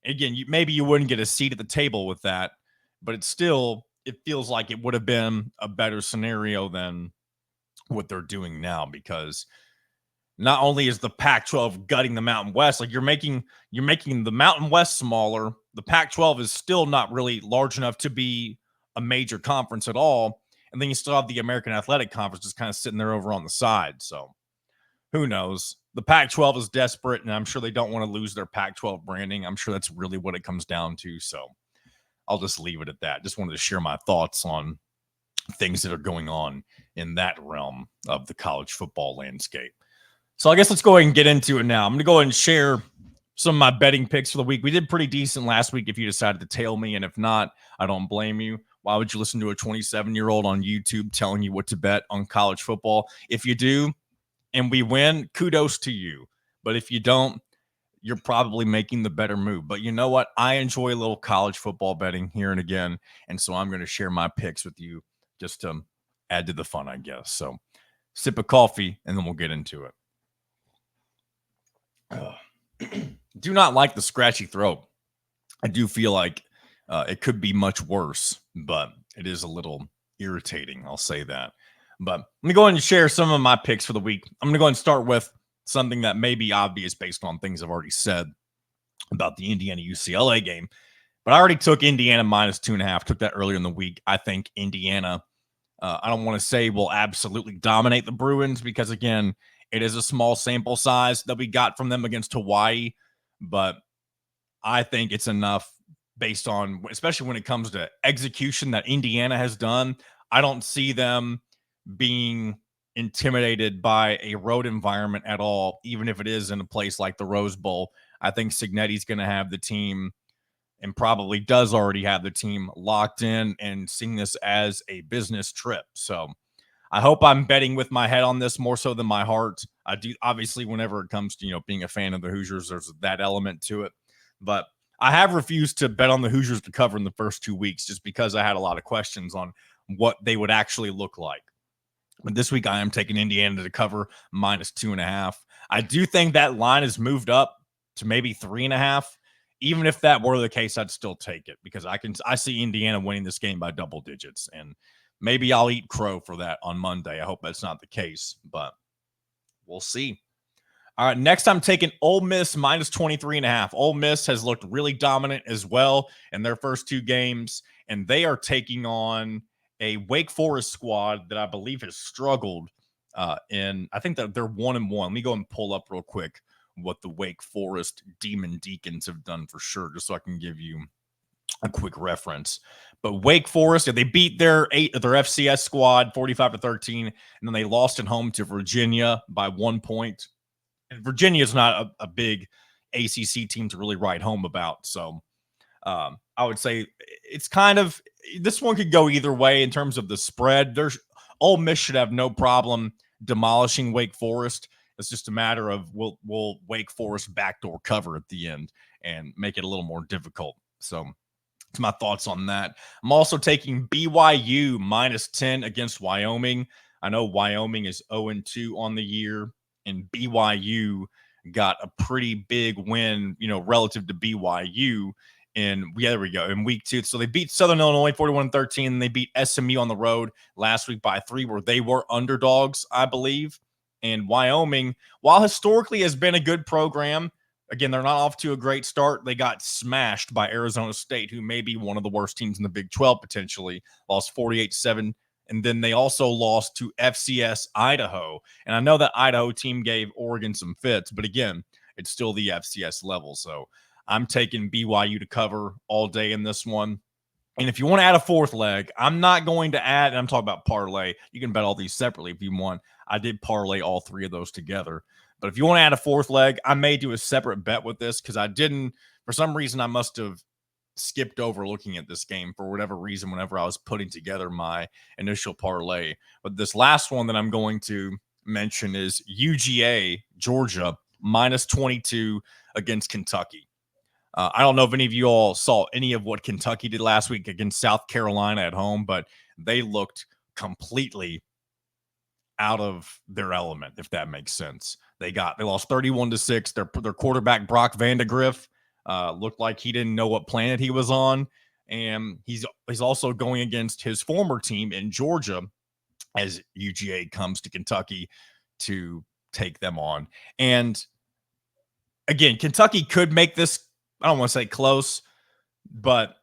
again, maybe you wouldn't get a seat at the table with that, but it feels like it would have been a better scenario than what they're doing now, because not only is the Pac-12 gutting the Mountain West, like you're making the Mountain West smaller. The Pac-12 is still not really large enough to be a major conference at all. And then you still have the American Athletic Conference just kind of sitting there over on the side. So who knows? The Pac-12 is desperate, and I'm sure they don't want to lose their Pac-12 branding. I'm sure that's really what it comes down to. So I'll just leave it at that. Just wanted to share my thoughts on things that are going on in that realm of the college football landscape. So I guess let's go ahead and get into it now. I'm going to go ahead and share some of my betting picks for the week. We did pretty decent last week if you decided to tail me, and if not, I don't blame you. Why would you listen to a 27-year-old on YouTube telling you what to bet on college football? If you do and we win, kudos to you. But if you don't, you're probably making the better move. But you know what? I enjoy a little college football betting here and again, and so I'm going to share my picks with you just to add to the fun, I guess. So sip of coffee, and then we'll get into it. Do not like the scratchy throat. I do feel like it could be much worse, but it is a little irritating. I'll say that. But let me go ahead and share some of my picks for the week. I'm going to go ahead and start with something that may be obvious based on things I've already said about the Indiana UCLA game. But I already took Indiana minus 2.5. Took that earlier in the week. I think Indiana, I don't want to say will absolutely dominate the Bruins because, again, it is a small sample size that we got from them against Hawaii. But I think it's enough based on, especially when it comes to execution that Indiana has done. I don't see them being intimidated by a road environment at all, even if it is in a place like the Rose Bowl. I think Cignetti's going to have the team, and probably does already have the team, locked in and seeing this as a business trip. So I hope I'm betting with my head on this more so than my heart. I do, obviously, whenever it comes to, being a fan of the Hoosiers, there's that element to it. But I have refused to bet on the Hoosiers to cover in the first 2 weeks just because I had a lot of questions on what they would actually look like. But this week I am taking Indiana to cover minus 2.5. I do think that line has moved up to maybe 3.5. Even if that were the case, I'd still take it because I see Indiana winning this game by double digits, and maybe I'll eat crow for that on Monday. I hope that's not the case, but we'll see. All right, next I'm taking Ole Miss minus 23.5. Ole Miss has looked really dominant as well in their first 2 games, and they are taking on a Wake Forest squad that I believe has struggled in. I think that they're 1-1. Let me go and pull up real quick what the Wake Forest Demon Deacons have done for sure, just so I can give you a quick reference. But Wake Forest, they beat their FCS squad 45-13, and then they lost at home to Virginia by 1 point. And Virginia is not a big ACC team to really write home about. So I would say it's kind of, this one could go either way in terms of the spread. Ole Miss should have no problem demolishing Wake Forest. It's just a matter of will Wake Forest backdoor cover at the end and make it a little more difficult. So that's my thoughts on that. I'm also taking BYU minus 10 against Wyoming. I know Wyoming is 0-2 on the year, and BYU got a pretty big win, relative to BYU. And there we go, in week 2. So they beat Southern Illinois 41-13, and they beat SMU on the road last week by 3, where they were underdogs, I believe. And Wyoming, while historically has been a good program, again, they're not off to a great start. They got smashed by Arizona State, who may be one of the worst teams in the Big 12 potentially, lost 48-7. And then they also lost to FCS Idaho. And I know that Idaho team gave Oregon some fits, but again, it's still the FCS level. So I'm taking BYU to cover all day in this one. And if you want to add a 4th leg, I'm not going to add, and I'm talking about parlay. You can bet all these separately if you want. I did parlay all 3 of those together. But if you want to add a 4th leg, I may do a separate bet with this because I didn't, for some reason, I must have skipped over looking at this game for whatever reason whenever I was putting together my initial parlay. But this last one that I'm going to mention is UGA, Georgia, minus 22 against Kentucky. I don't know if any of you all saw any of what Kentucky did last week against South Carolina at home, but they looked completely out of their element, if that makes sense. They lost 31-6. Their quarterback, Brock Vandegrift, looked like he didn't know what planet he was on. And he's also going against his former team in Georgia as UGA comes to Kentucky to take them on. And again, Kentucky could make this, I don't want to say close, but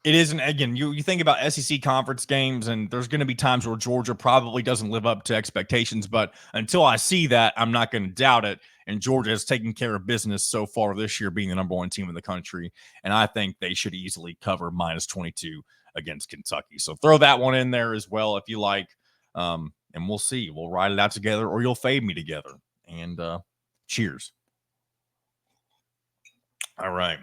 it isn't. Again, you think about SEC conference games, and there's going to be times where Georgia probably doesn't live up to expectations. But until I see that, I'm not going to doubt it. And Georgia has taken care of business so far this year, being the number 1 team in the country. And I think they should easily cover minus 22 against Kentucky. So throw that one in there as well if you like. And we'll see. We'll ride it out together, or you'll fade me together. And cheers. All right.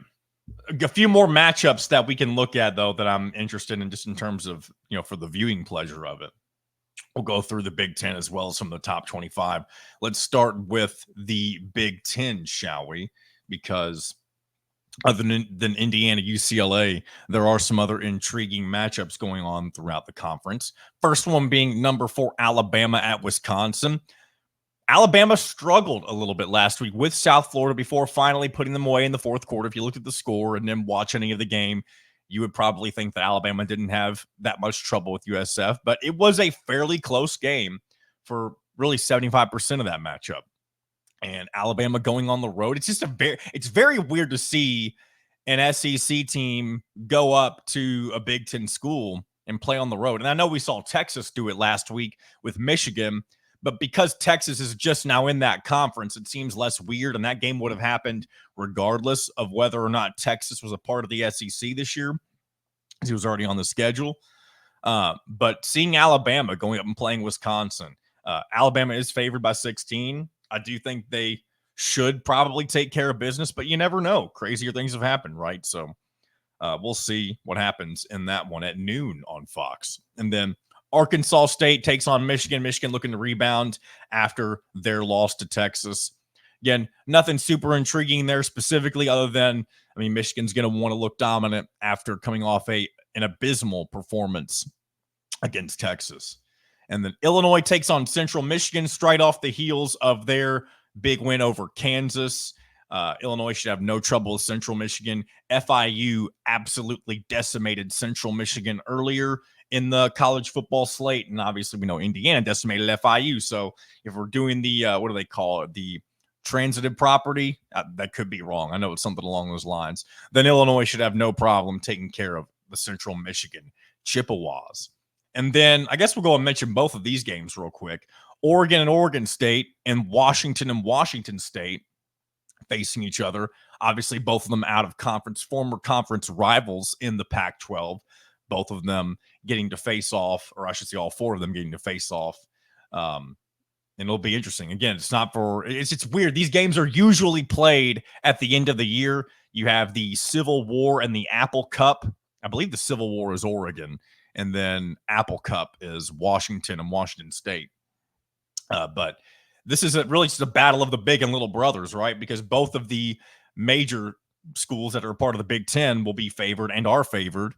A few more matchups that we can look at, though, that I'm interested in just in terms of, for the viewing pleasure of it. We'll go through the Big Ten as well as some of the top 25. Let's start with the Big Ten, shall we? Because other than Indiana, UCLA, there are some other intriguing matchups going on throughout the conference. First one being number 4, Alabama at Wisconsin. Alabama struggled a little bit last week with South Florida before finally putting them away in the fourth quarter. If you looked at the score and then watch any of the game, you would probably think that Alabama didn't have that much trouble with USF, but it was a fairly close game for really 75% of that matchup. And Alabama going on the road, it's very weird to see an SEC team go up to a Big Ten school and play on the road. And I know we saw Texas do it last week with Michigan, but because Texas is just now in that conference, it seems less weird, and that game would have happened regardless of whether or not Texas was a part of the SEC this year, because he was already on the schedule. But seeing Alabama going up and playing Wisconsin, Alabama is favored by 16. I do think they should probably take care of business, but you never know. Crazier things have happened, right? So we'll see what happens in that one at noon on Fox. And then Arkansas State takes on Michigan. Michigan looking to rebound after their loss to Texas. Again, nothing super intriguing there specifically other than, Michigan's going to want to look dominant after coming off an abysmal performance against Texas. And then Illinois takes on Central Michigan straight off the heels of their big win over Kansas. Illinois should have no trouble with Central Michigan. FIU absolutely decimated Central Michigan earlier in the college football slate. And obviously we know Indiana decimated FIU. So if we're doing the, what do they call it? The transitive property, that could be wrong. I know it's something along those lines. Then Illinois should have no problem taking care of the Central Michigan Chippewas. And then I guess we'll go and mention both of these games real quick. Oregon and Oregon State and Washington State facing each other. Obviously, both of them out of conference, former conference rivals in the Pac-12. Both of them getting to face off, or I should say all four of them getting to face off. And it'll be interesting. Again, it's weird. These games are usually played at the end of the year. You have the Civil War and the Apple Cup. I believe the Civil War is Oregon, and then Apple Cup is Washington and Washington State. But this is really just a battle of the big and little brothers, right? Because both of the major schools that are a part of the Big Ten will be favored and are favored.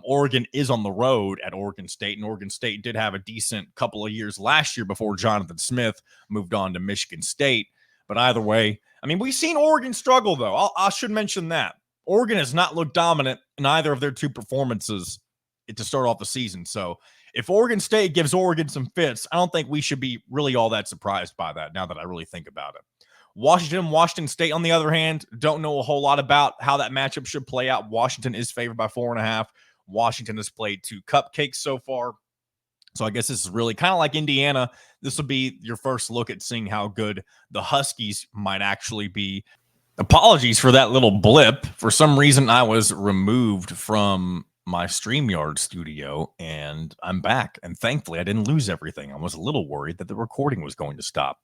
Oregon is on the road at Oregon State, and Oregon State did have a decent couple of years last year before Jonathan Smith moved on to Michigan State. But either way, we've seen Oregon struggle, though. I should mention that. Oregon has not looked dominant in either of their two performances to start off the season. So if Oregon State gives Oregon some fits, I don't think we should be really all that surprised by that now that I really think about it. Washington State, on the other hand, don't know a whole lot about how that matchup should play out. Washington is favored by 4.5. Washington has played 2 cupcakes so far. So I guess this is really kind of like Indiana. This will be your first look at seeing how good the Huskies might actually be. Apologies for that little blip. For some reason, I was removed from my StreamYard studio, and I'm back. And thankfully, I didn't lose everything. I was a little worried that the recording was going to stop.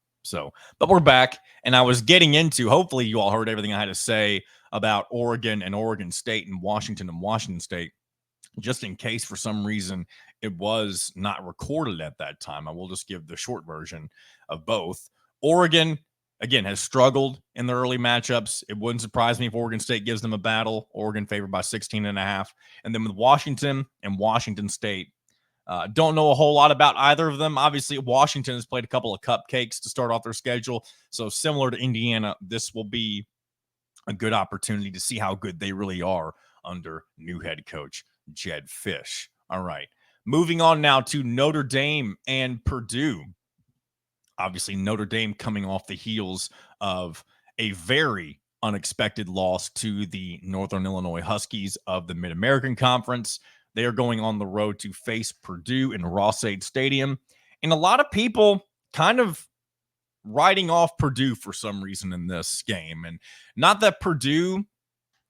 But we're back, and I was getting into, hopefully you all heard everything I had to say about Oregon and Oregon State and Washington State. Just in case for some reason it was not recorded at that time, I will just give the short version of both. Oregon, again, has struggled in the early matchups. It wouldn't surprise me if Oregon State gives them a battle. Oregon favored by 16.5. And then with Washington and Washington State, don't know a whole lot about either of them. Obviously, Washington has played a couple of cupcakes to start off their schedule. So similar to Indiana, this will be a good opportunity to see how good they really are under new head coach Jed Fish. All right. Moving on now to Notre Dame and Purdue. Obviously, Notre Dame coming off the heels of a very unexpected loss to the Northern Illinois Huskies of the Mid-American Conference. They are going on the road to face Purdue in Ross-Ade Stadium. And a lot of people kind of writing off Purdue for some reason in this game. And not that Purdue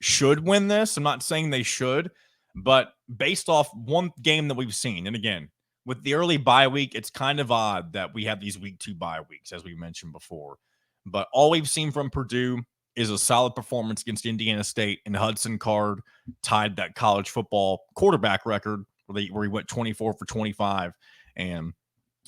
should win this. I'm not saying they should. But based off one game that we've seen, and again, with the early bye week, it's kind of odd that we have these week 2 bye weeks, as we mentioned before. But all we've seen from Purdue is a solid performance against Indiana State, and Hudson Card tied that college football quarterback record where he went 24 for 25. And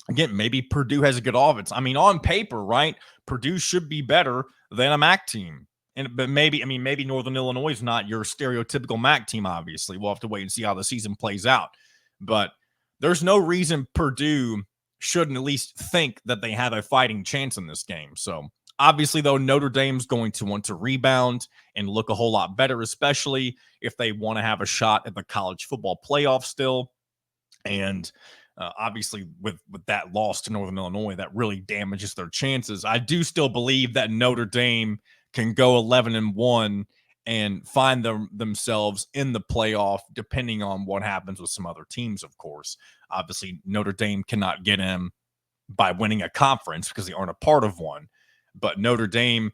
again, maybe Purdue has a good offense. I mean, on paper, right? Purdue should be better than a MAC team. But maybe Northern Illinois is not your stereotypical MAC team, obviously. We'll have to wait and see how the season plays out. But there's no reason Purdue shouldn't at least think that they have a fighting chance in this game. So obviously, though, Notre Dame's going to want to rebound and look a whole lot better, especially if they want to have a shot at the college football playoff still. And obviously, with that loss to Northern Illinois, that really damages their chances. I do still believe that Notre Dame can go 11-1 and find themselves in the playoff, depending on what happens with some other teams, of course. Obviously, Notre Dame cannot get in by winning a conference because they aren't a part of one. But Notre Dame,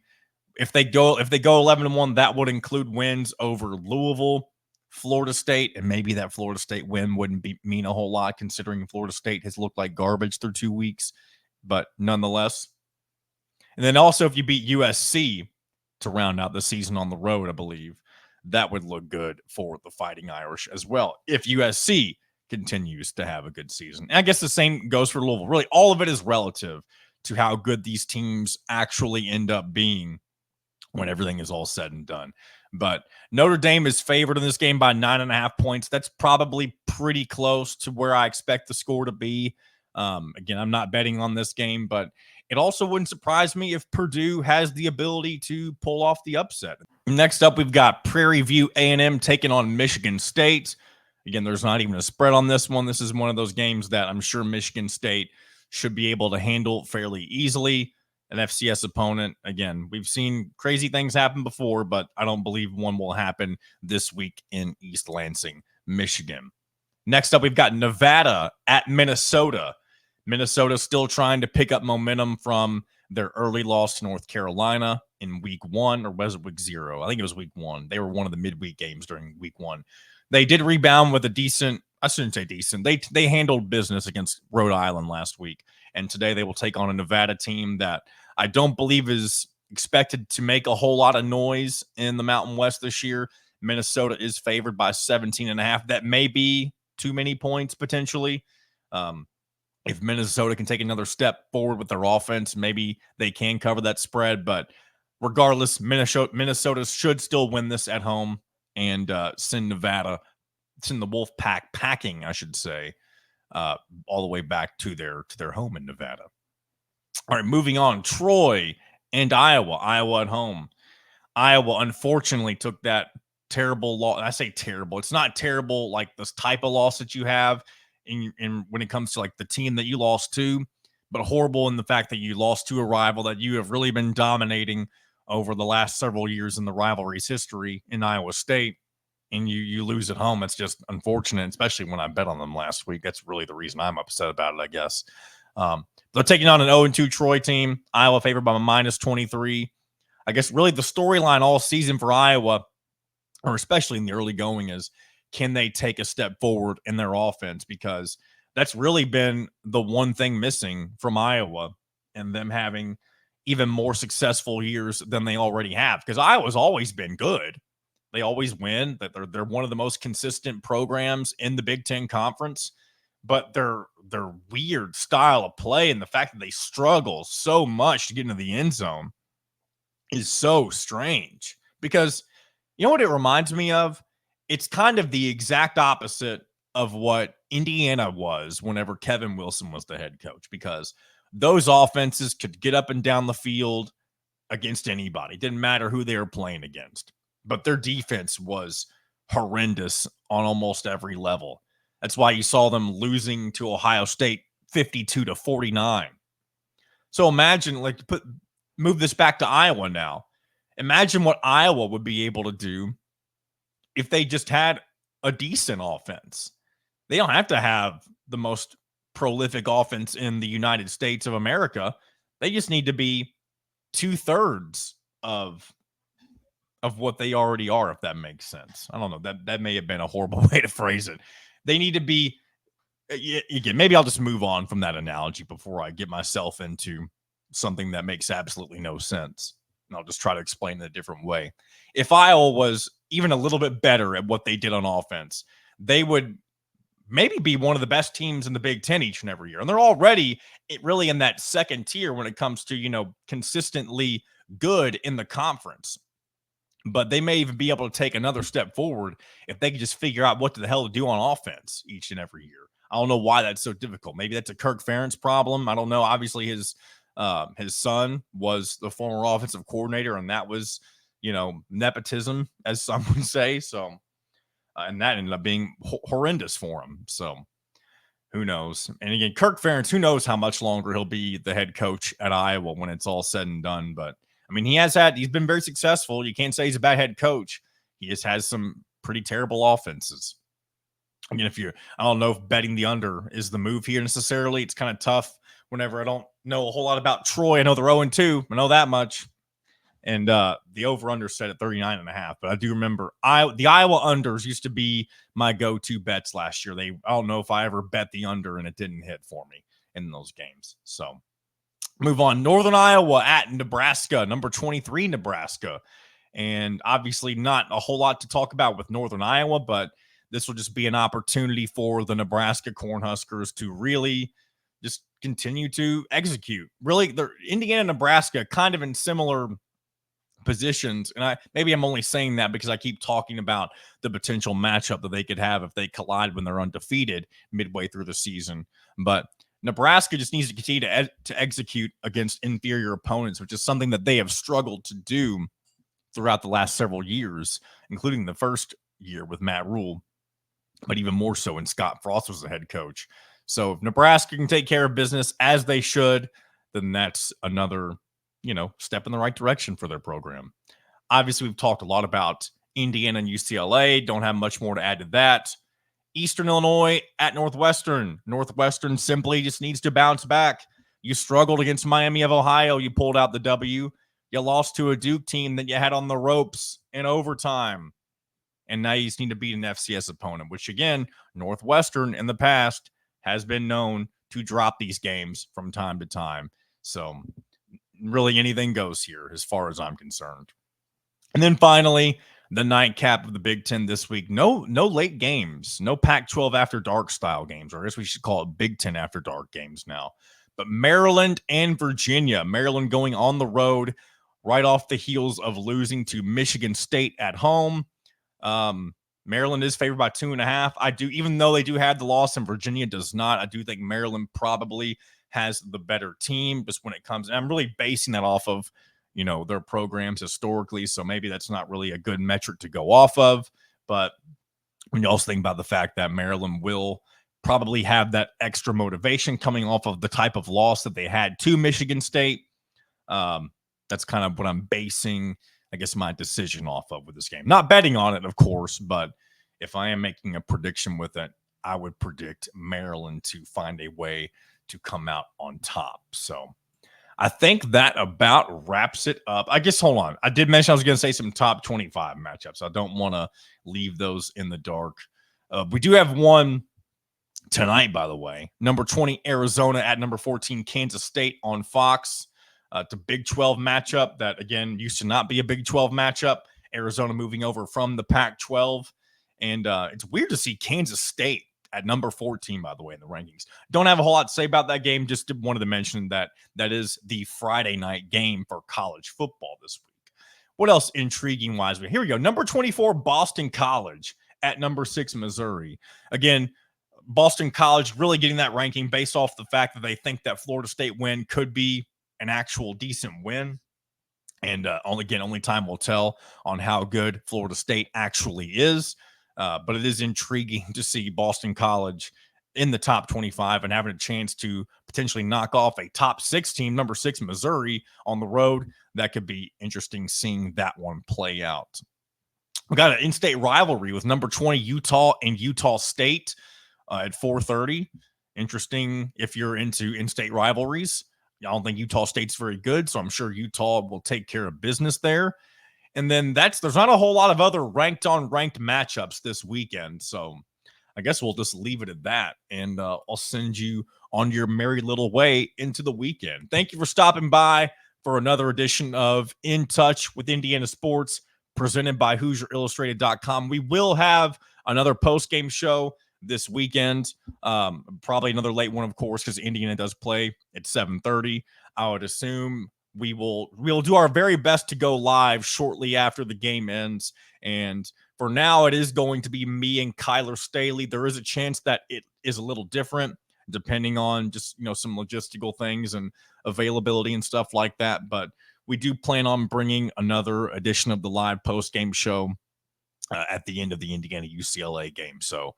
if they go 11-1, that would include wins over Louisville, Florida State, and maybe that Florida State win wouldn't mean a whole lot considering Florida State has looked like garbage through 2 weeks, but nonetheless. And then also if you beat USC to round out the season on the road, I believe that would look good for the Fighting Irish as well if USC continues to have a good season. And I guess the same goes for Louisville. Really, all of it is relative to how good these teams actually end up being when everything is all said and done. But Notre Dame is favored in this game by 9.5 points. That's probably pretty close to where I expect the score to be. Again, I'm not betting on this game, but it also wouldn't surprise me if Purdue has the ability to pull off the upset. Next up, we've got Prairie View A&M taking on Michigan State. Again, there's not even a spread on this one. This is one of those games that I'm sure Michigan State should be able to handle fairly easily. An FCS opponent. Again, we've seen crazy things happen before, but I don't believe one will happen this week in East Lansing, Michigan. Next up, we've got Nevada at Minnesota. Minnesota still trying to pick up momentum from their early loss to North Carolina in week 1, or was it week 0? I think it was week 1. They were one of the midweek games during week 1. They did rebound with a decent, I shouldn't say decent. They handled business against Rhode Island last week. And today they will take on a Nevada team that I don't believe is expected to make a whole lot of noise in the Mountain West this year. Minnesota is favored by 17.5. That may be too many points potentially. If Minnesota can take another step forward with their offense, maybe they can cover that spread. But regardless, Minnesota should still win this at home and send the Wolfpack packing, I should say, all the way back to their home in Nevada. All right, moving on. Troy and Iowa. Iowa at home. Iowa, unfortunately, took that terrible loss. I say terrible. It's not terrible like this type of loss that you have in when it comes to like the team that you lost to, but horrible in the fact that you lost to a rival that you have really been dominating over the last several years in the rivalry's history in Iowa State. And you lose at home. It's just unfortunate, especially when I bet on them last week. That's really the reason I'm upset about it, I guess. They're taking on an 0-2 Troy team. Iowa favored by -23. I guess really the storyline all season for Iowa, or especially in the early going, is can they take a step forward in their offense? Because that's really been the one thing missing from Iowa and them having even more successful years than they already have. Because Iowa's always been good. They always win. That they're one of the most consistent programs in the Big Ten Conference. But their weird style of play and the fact that they struggle so much to get into the end zone is so strange. Because you know what it reminds me of? It's kind of the exact opposite of what Indiana was whenever Kevin Wilson was the head coach. Because those offenses could get up and down the field against anybody. Didn't matter who they were playing against. But their defense was horrendous on almost every level. That's why you saw them losing to Ohio State 52-49. So imagine, move this back to Iowa now. Imagine what Iowa would be able to do if they just had a decent offense. They don't have to have the most prolific offense in the United States of America. They just need to be 2/3 of of what they already are, if that makes sense. I don't know. That may have been a horrible way to phrase it. They need to be, again, maybe I'll just move on from that analogy before I get myself into something that makes absolutely no sense. And I'll just try to explain it a different way. If Iowa was even a little bit better at what they did on offense, they would maybe be one of the best teams in the Big Ten each and every year. And they're already really in that second tier when it comes to, consistently good in the conference. But they may even be able to take another step forward if they can just figure out what the hell to do on offense each and every year. I don't know why that's so difficult. Maybe that's a Kirk Ferentz problem. I don't know. Obviously, his son was the former offensive coordinator, and that was, nepotism, as some would say. So, and that ended up being horrendous for him. So, who knows? And again, Kirk Ferentz, who knows how much longer he'll be the head coach at Iowa when it's all said and done. But I mean, he's been very successful. You can't say he's a bad head coach. He just has some pretty terrible offenses. Again, I don't know if betting the under is the move here necessarily. It's kind of tough whenever I don't know a whole lot about Troy. I know they're 0-2. I know that much. And the over-under set at 39.5. But I do remember the Iowa unders used to be my go-to bets last year. I don't know if I ever bet the under and it didn't hit for me in those games. So move on. Northern Iowa at Nebraska, number 23 Nebraska. And obviously not a whole lot to talk about with Northern Iowa, but this will just be an opportunity for the Nebraska Cornhuskers to really just continue to execute. Really, they're Indiana and Nebraska kind of in similar positions. And maybe I'm only saying that because I keep talking about the potential matchup that they could have if they collide when they're undefeated midway through the season. But Nebraska just needs to continue to execute against inferior opponents, which is something that they have struggled to do throughout the last several years, including the first year with Matt Rule, but even more so when Scott Frost was the head coach. So if Nebraska can take care of business as they should, then that's another, step in the right direction for their program. Obviously, we've talked a lot about Indiana and UCLA. Don't have much more to add to that. Eastern Illinois at Northwestern. Northwestern simply just needs to bounce back. You struggled against Miami of Ohio. You pulled out the W. You lost to a Duke team that you had on the ropes in overtime. And now you just need to beat an FCS opponent, which, again, Northwestern in the past has been known to drop these games from time to time. So really anything goes here as far as I'm concerned. And then finally, the nightcap of the Big Ten this week. No late games, no Pac-12 after dark style games, or I guess we should call it Big Ten after dark games now. But Maryland and Virginia. Maryland going on the road right off the heels of losing to Michigan State at home. Maryland is favored by 2.5. Even though they do have the loss and Virginia does not, I do think Maryland probably has the better team just when it comes. And I'm really basing that off of, their programs historically. So maybe that's not really a good metric to go off of. But when you also think about the fact that Maryland will probably have that extra motivation coming off of the type of loss that they had to Michigan State, that's kind of what I'm basing, I guess, my decision off of with this game. Not betting on it, of course, but if I am making a prediction with it, I would predict Maryland to find a way to come out on top. So I think that about wraps it up. I guess, hold on. I did mention I was going to say some top 25 matchups. I don't want to leave those in the dark. We do have one tonight, by the way. Number 20, Arizona at number 14, Kansas State on Fox. It's a Big 12 matchup that, again, used to not be a Big 12 matchup. Arizona moving over from the Pac-12. And it's weird to see Kansas State at number 14, by the way, in the rankings. Don't have a whole lot to say about that game. Just wanted to mention that is the Friday night game for college football this week. What else intriguing-wise? Here we go. Number 24, Boston College at number 6, Missouri. Again, Boston College really getting that ranking based off the fact that they think that Florida State win could be an actual decent win. And only time will tell on how good Florida State actually is. But it is intriguing to see Boston College in the top 25 and having a chance to potentially knock off a top 6 team, number 6, Missouri, on the road. That could be interesting seeing that one play out. We got an in-state rivalry with number 20, Utah and Utah State at 4:30. Interesting if you're into in-state rivalries. I don't think Utah State's very good, so I'm sure Utah will take care of business there. And then there's not a whole lot of other ranked on ranked matchups this weekend. So I guess we'll just leave it at that. And I'll send you on your merry little way into the weekend. Thank you for stopping by for another edition of In Touch with Indiana Sports, presented by HoosierIllustrated.com. We will have another post-game show this weekend, probably another late one, of course, because Indiana does play at 7:30. I would assume we'll do our very best to go live shortly after the game ends. And for now, it is going to be me and Kyler Staley. There is a chance that it is a little different, depending on just some logistical things and availability and stuff like that. But we do plan on bringing another edition of the live post-game show at the end of the Indiana UCLA game. So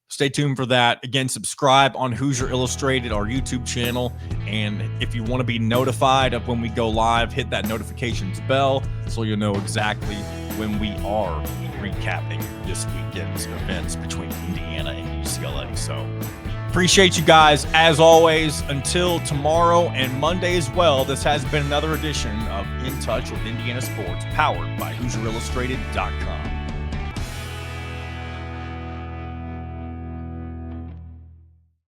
stay tuned for that. Again, subscribe on Hoosier Illustrated, our YouTube channel. And if you want to be notified of when we go live, hit that notifications bell so you'll know exactly when we are recapping this weekend's events between Indiana and UCLA. So appreciate you guys as always. Until tomorrow and Monday as well, this has been another edition of In Touch with Indiana Sports, powered by HoosierIllustrated.com.